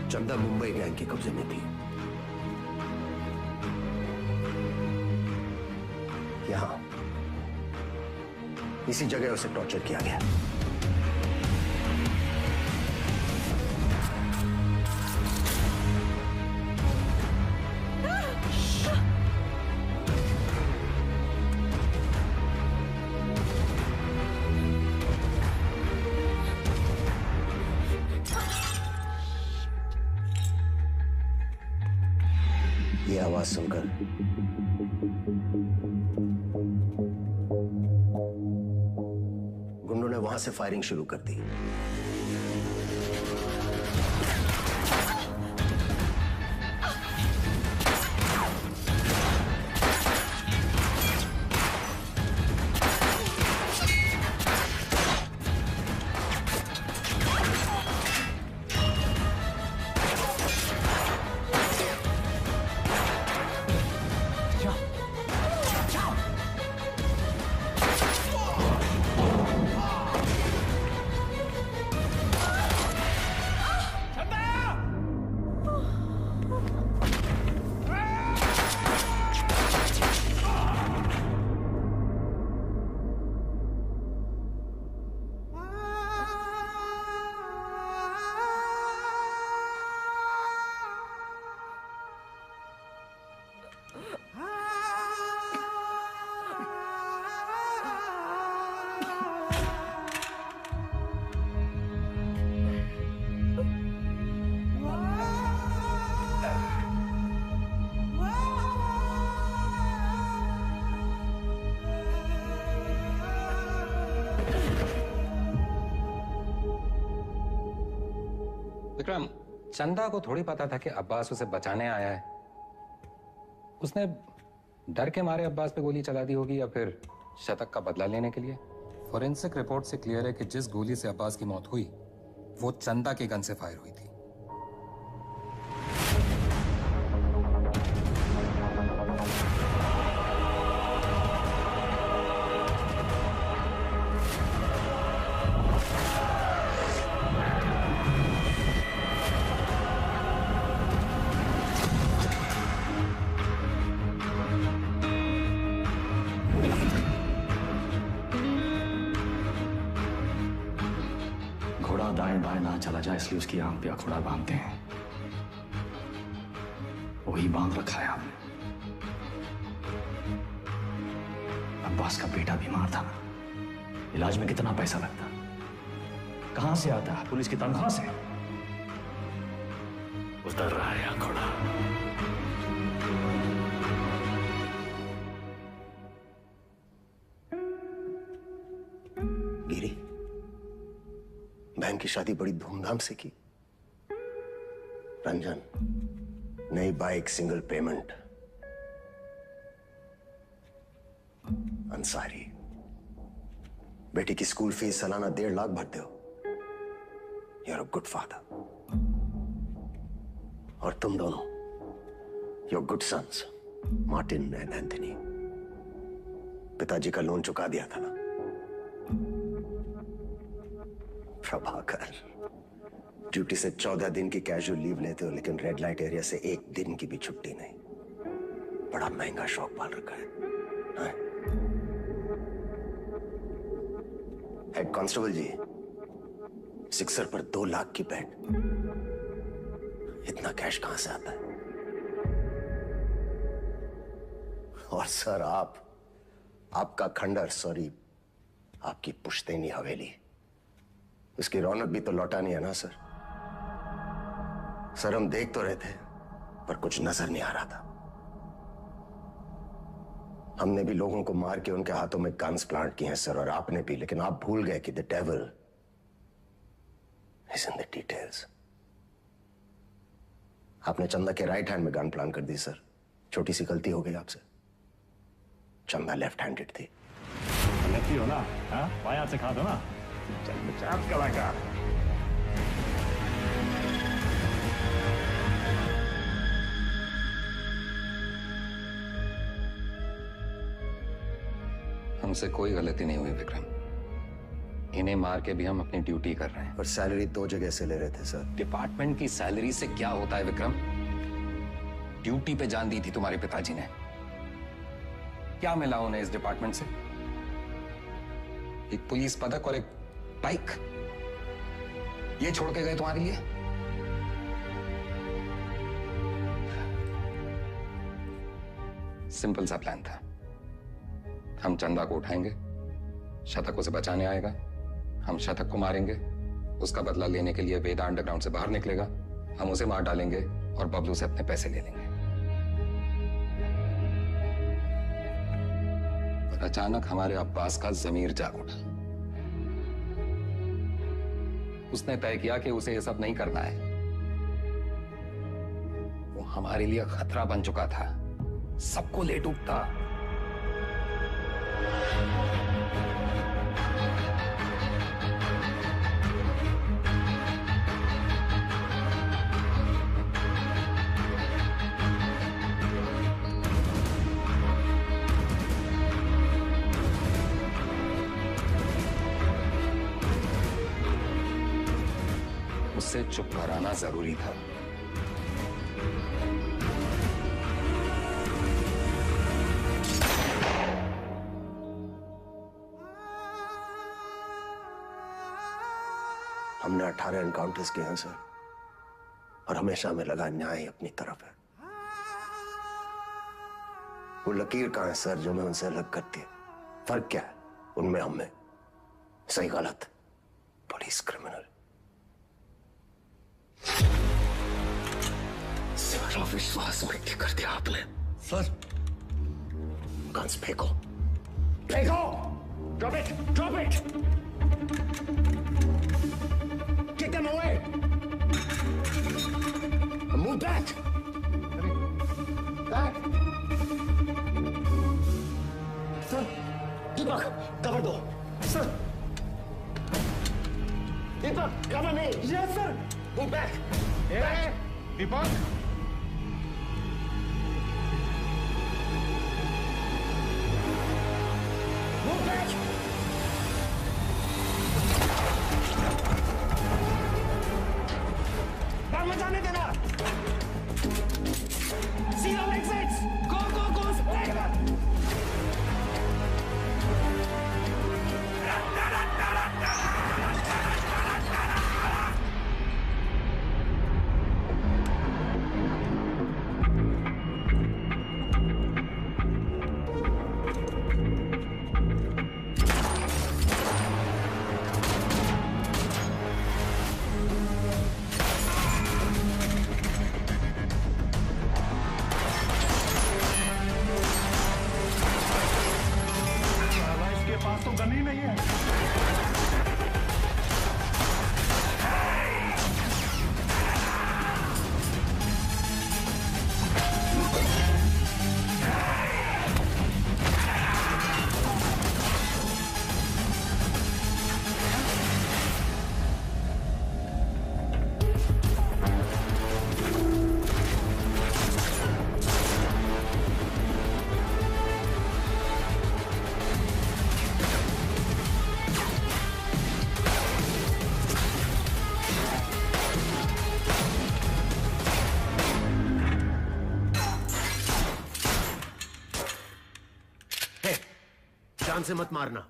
चंदा मुंबई गैंग के कब्जे में थी। यहां इसी जगह उसे टॉर्चर किया गया। ये आवाज सुनकर गुंडों ने वहां से फायरिंग शुरू कर दी। विक्रम, चंदा को थोड़ी पता था कि अब्बास उसे बचाने आया है। उसने डर के मारे अब्बास पे गोली चला दी होगी या फिर शतक का बदला लेने के लिए। फोरेंसिक रिपोर्ट से क्लियर है कि जिस गोली से अब्बास की मौत हुई वो चंदा के गन से फायर हुई थी। घोड़ा दाएं बाएं ना चला जाए इसलिए उसकी आंख पे अखोड़ा बांधते हैं, वही बांध रखा है हमने। अब्बास का बेटा बीमार था ना, इलाज में कितना पैसा लगता, कहां से आता है? पुलिस की तनख्वाह से। उतर रहा है घोड़ा। बहन की शादी बड़ी धूमधाम से की। रंजन, नई बाइक, सिंगल पेमेंट। अंसारी, बेटी की स्कूल फीस सालाना 1.5 लाख भरते हो। You are a good father. और तुम दोनों, your good sons, Martin and Anthony. पिताजी का लोन चुका दिया था ना। प्रभाकर, ड्यूटी से 14 दिन की कैजुअल लीव लेते हो, लेकिन रेड लाइट एरिया से 1 दिन की भी छुट्टी नहीं। बड़ा महंगा शौक पाल रखा है। हेड कांस्टेबल जी, सिक्सर पर 2 लाख की बेट। इतना कैश कहां से आता है? और सर, आपका खंडर, सॉरी, आपकी पुश्तैनी हवेली, उसकी रौनक भी तो लौटानी है ना सर। सर, हम देख तो रहे थे, पर कुछ नजर नहीं आ रहा था। हमने भी लोगों को मार के उनके हाथों में गन्स प्लांट किए हैं सर, और आपने भी, लेकिन आप भूल गए कि the devil is in the details. आपने चंदा के राइट हैंड में गन प्लांट कर दी सर। छोटी सी गलती हो गई आपसे। चंदा लेफ्ट हैंडेड थी। लेफ्टी हो ना? हाँ, बाएं से खा दो ना। चल कलाकार। हमसे कोई गलती नहीं हुई विक्रम। इन्हें मार के भी हम अपनी ड्यूटी कर रहे हैं। पर सैलरी 2 जगह से ले रहे थे सर। डिपार्टमेंट की सैलरी से क्या होता है विक्रम? ड्यूटी पे जान दी थी तुम्हारे पिताजी ने। क्या मिला उन्हें इस डिपार्टमेंट से? एक पुलिस पदक और एक बाइक, ये छोड़ के गए तुम्हारे लिए? सिंपल सा प्लान था। हम चंदा को उठाएंगे, शतक उसे बचाने आएगा, हम शतक को मारेंगे, उसका बदला लेने के लिए वेदा अंडरग्राउंड से बाहर निकलेगा, हम उसे मार डालेंगे और बबलू से अपने पैसे ले लेंगे। पर अचानक हमारे अब्बास का जमीर जाग उठा। उसने तय किया कि उसे यह सब नहीं करना है। वो हमारे लिए खतरा बन चुका था, सबको ले डूबता। उससे चुप कराना जरूरी था। हमने 18 एनकाउंटर्स किए हैं सर, और हमेशा हमें लगा न्याय अपनी तरफ है। वो लकीर कहां है सर जो मैं उनसे अलग करती है? फर्क क्या है उनमें हमें? सही गलत, पुलिस क्रिमिनल। सारा विश्वास मिट्टी कर दिया आपने सर। गन्स फेंको, फेंको। Drop it, drop it. Kick them away. Move back. Back. Sir, Deepak, cover दो. Sir. Deepak, cover me. Yes, sir. Move back. Hey, Deepak. Move back. मत जाने देना। See all exits. Go, go, go. जान से मत मारना।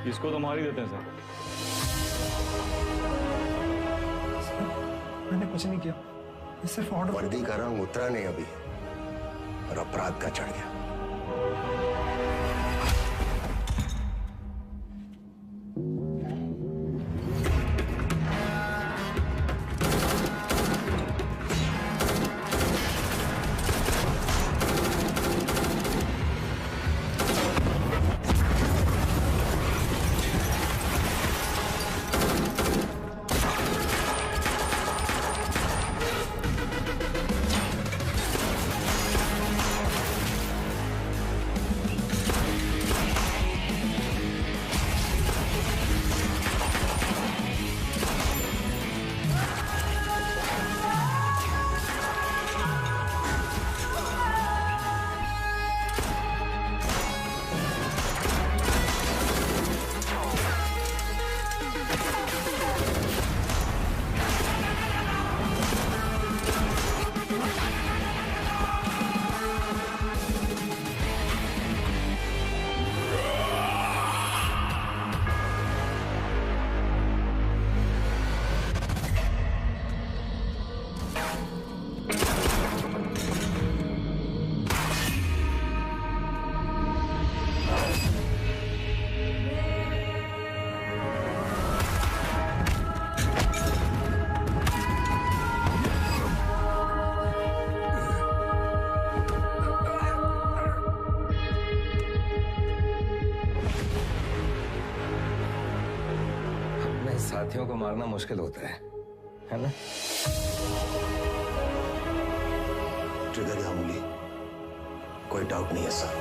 इसको तो मार ही देते हैं सर। मैंने कुछ नहीं किया, ये सिर्फ ऑर्डर। वर्दी का रंग उतरा नहीं अभी और अपराध का चढ़ गया। साथियों को मारना मुश्किल होता है ना? ट्रिगर या उंगली, कोई डाउट नहीं है सर।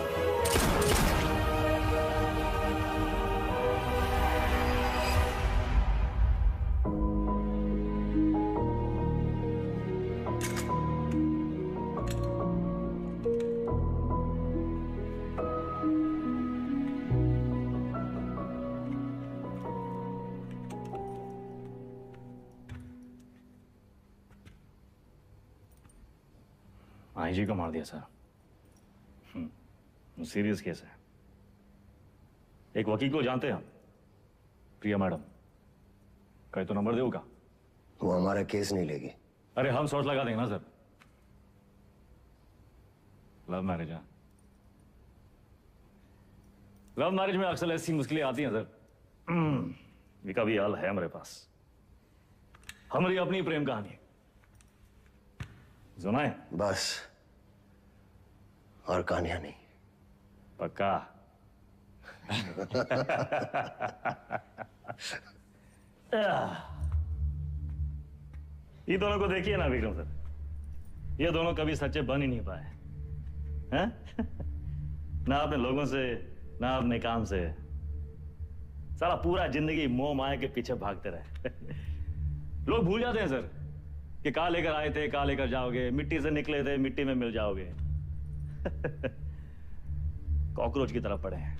आईजी को मार दिया सर। सीरियस केस है। एक वकील को जानते हैं हम, प्रिया मैडम। कहीं तो नंबर देगा। वो हमारा केस नहीं लेगी। अरे हम शॉट लगा देंगे ना सर। लव मैरिज है। लव मैरिज में अक्सर ऐसी मुश्किलें आती हैं सर। इसका भी हल है हमारे पास। हमारी अपनी प्रेम कहानी सुनाए बस, और कहानियां नहीं। पक्का? ये दोनों को देखिए ना विक्रम सर, ये दोनों कभी सच्चे बन ही नहीं पाए हैं? ना अपने लोगों से, ना अपने काम से। सारा पूरा जिंदगी मोह माया के पीछे भागते रहे। लोग भूल जाते हैं सर कि कहां लेकर आए थे, कहां लेकर जाओगे, मिट्टी से निकले थे, मिट्टी में मिल जाओगे। कॉकरोच की तरफ पड़े हैं।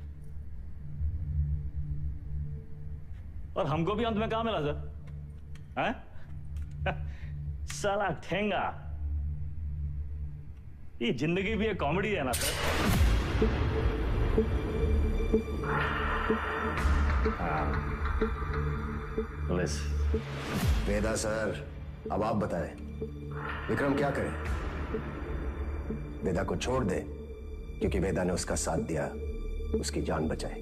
और हमको भी अंत में कहां मिला सर? हैं? साला ठेंगा। ये जिंदगी भी एक कॉमेडी है ना सर। पुलिस। वेदा सर, अब आप बताएं, विक्रम क्या करे? वेदा को छोड़ दे क्योंकि वेदा ने उसका साथ दिया, उसकी जान बचाए,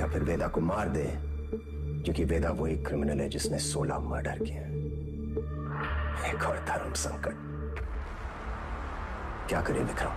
या फिर वेदा को मार दे क्योंकि वेदा वही क्रिमिनल है जिसने 16 मर्डर किए। एक और धर्म संकट। क्या करे विक्रम?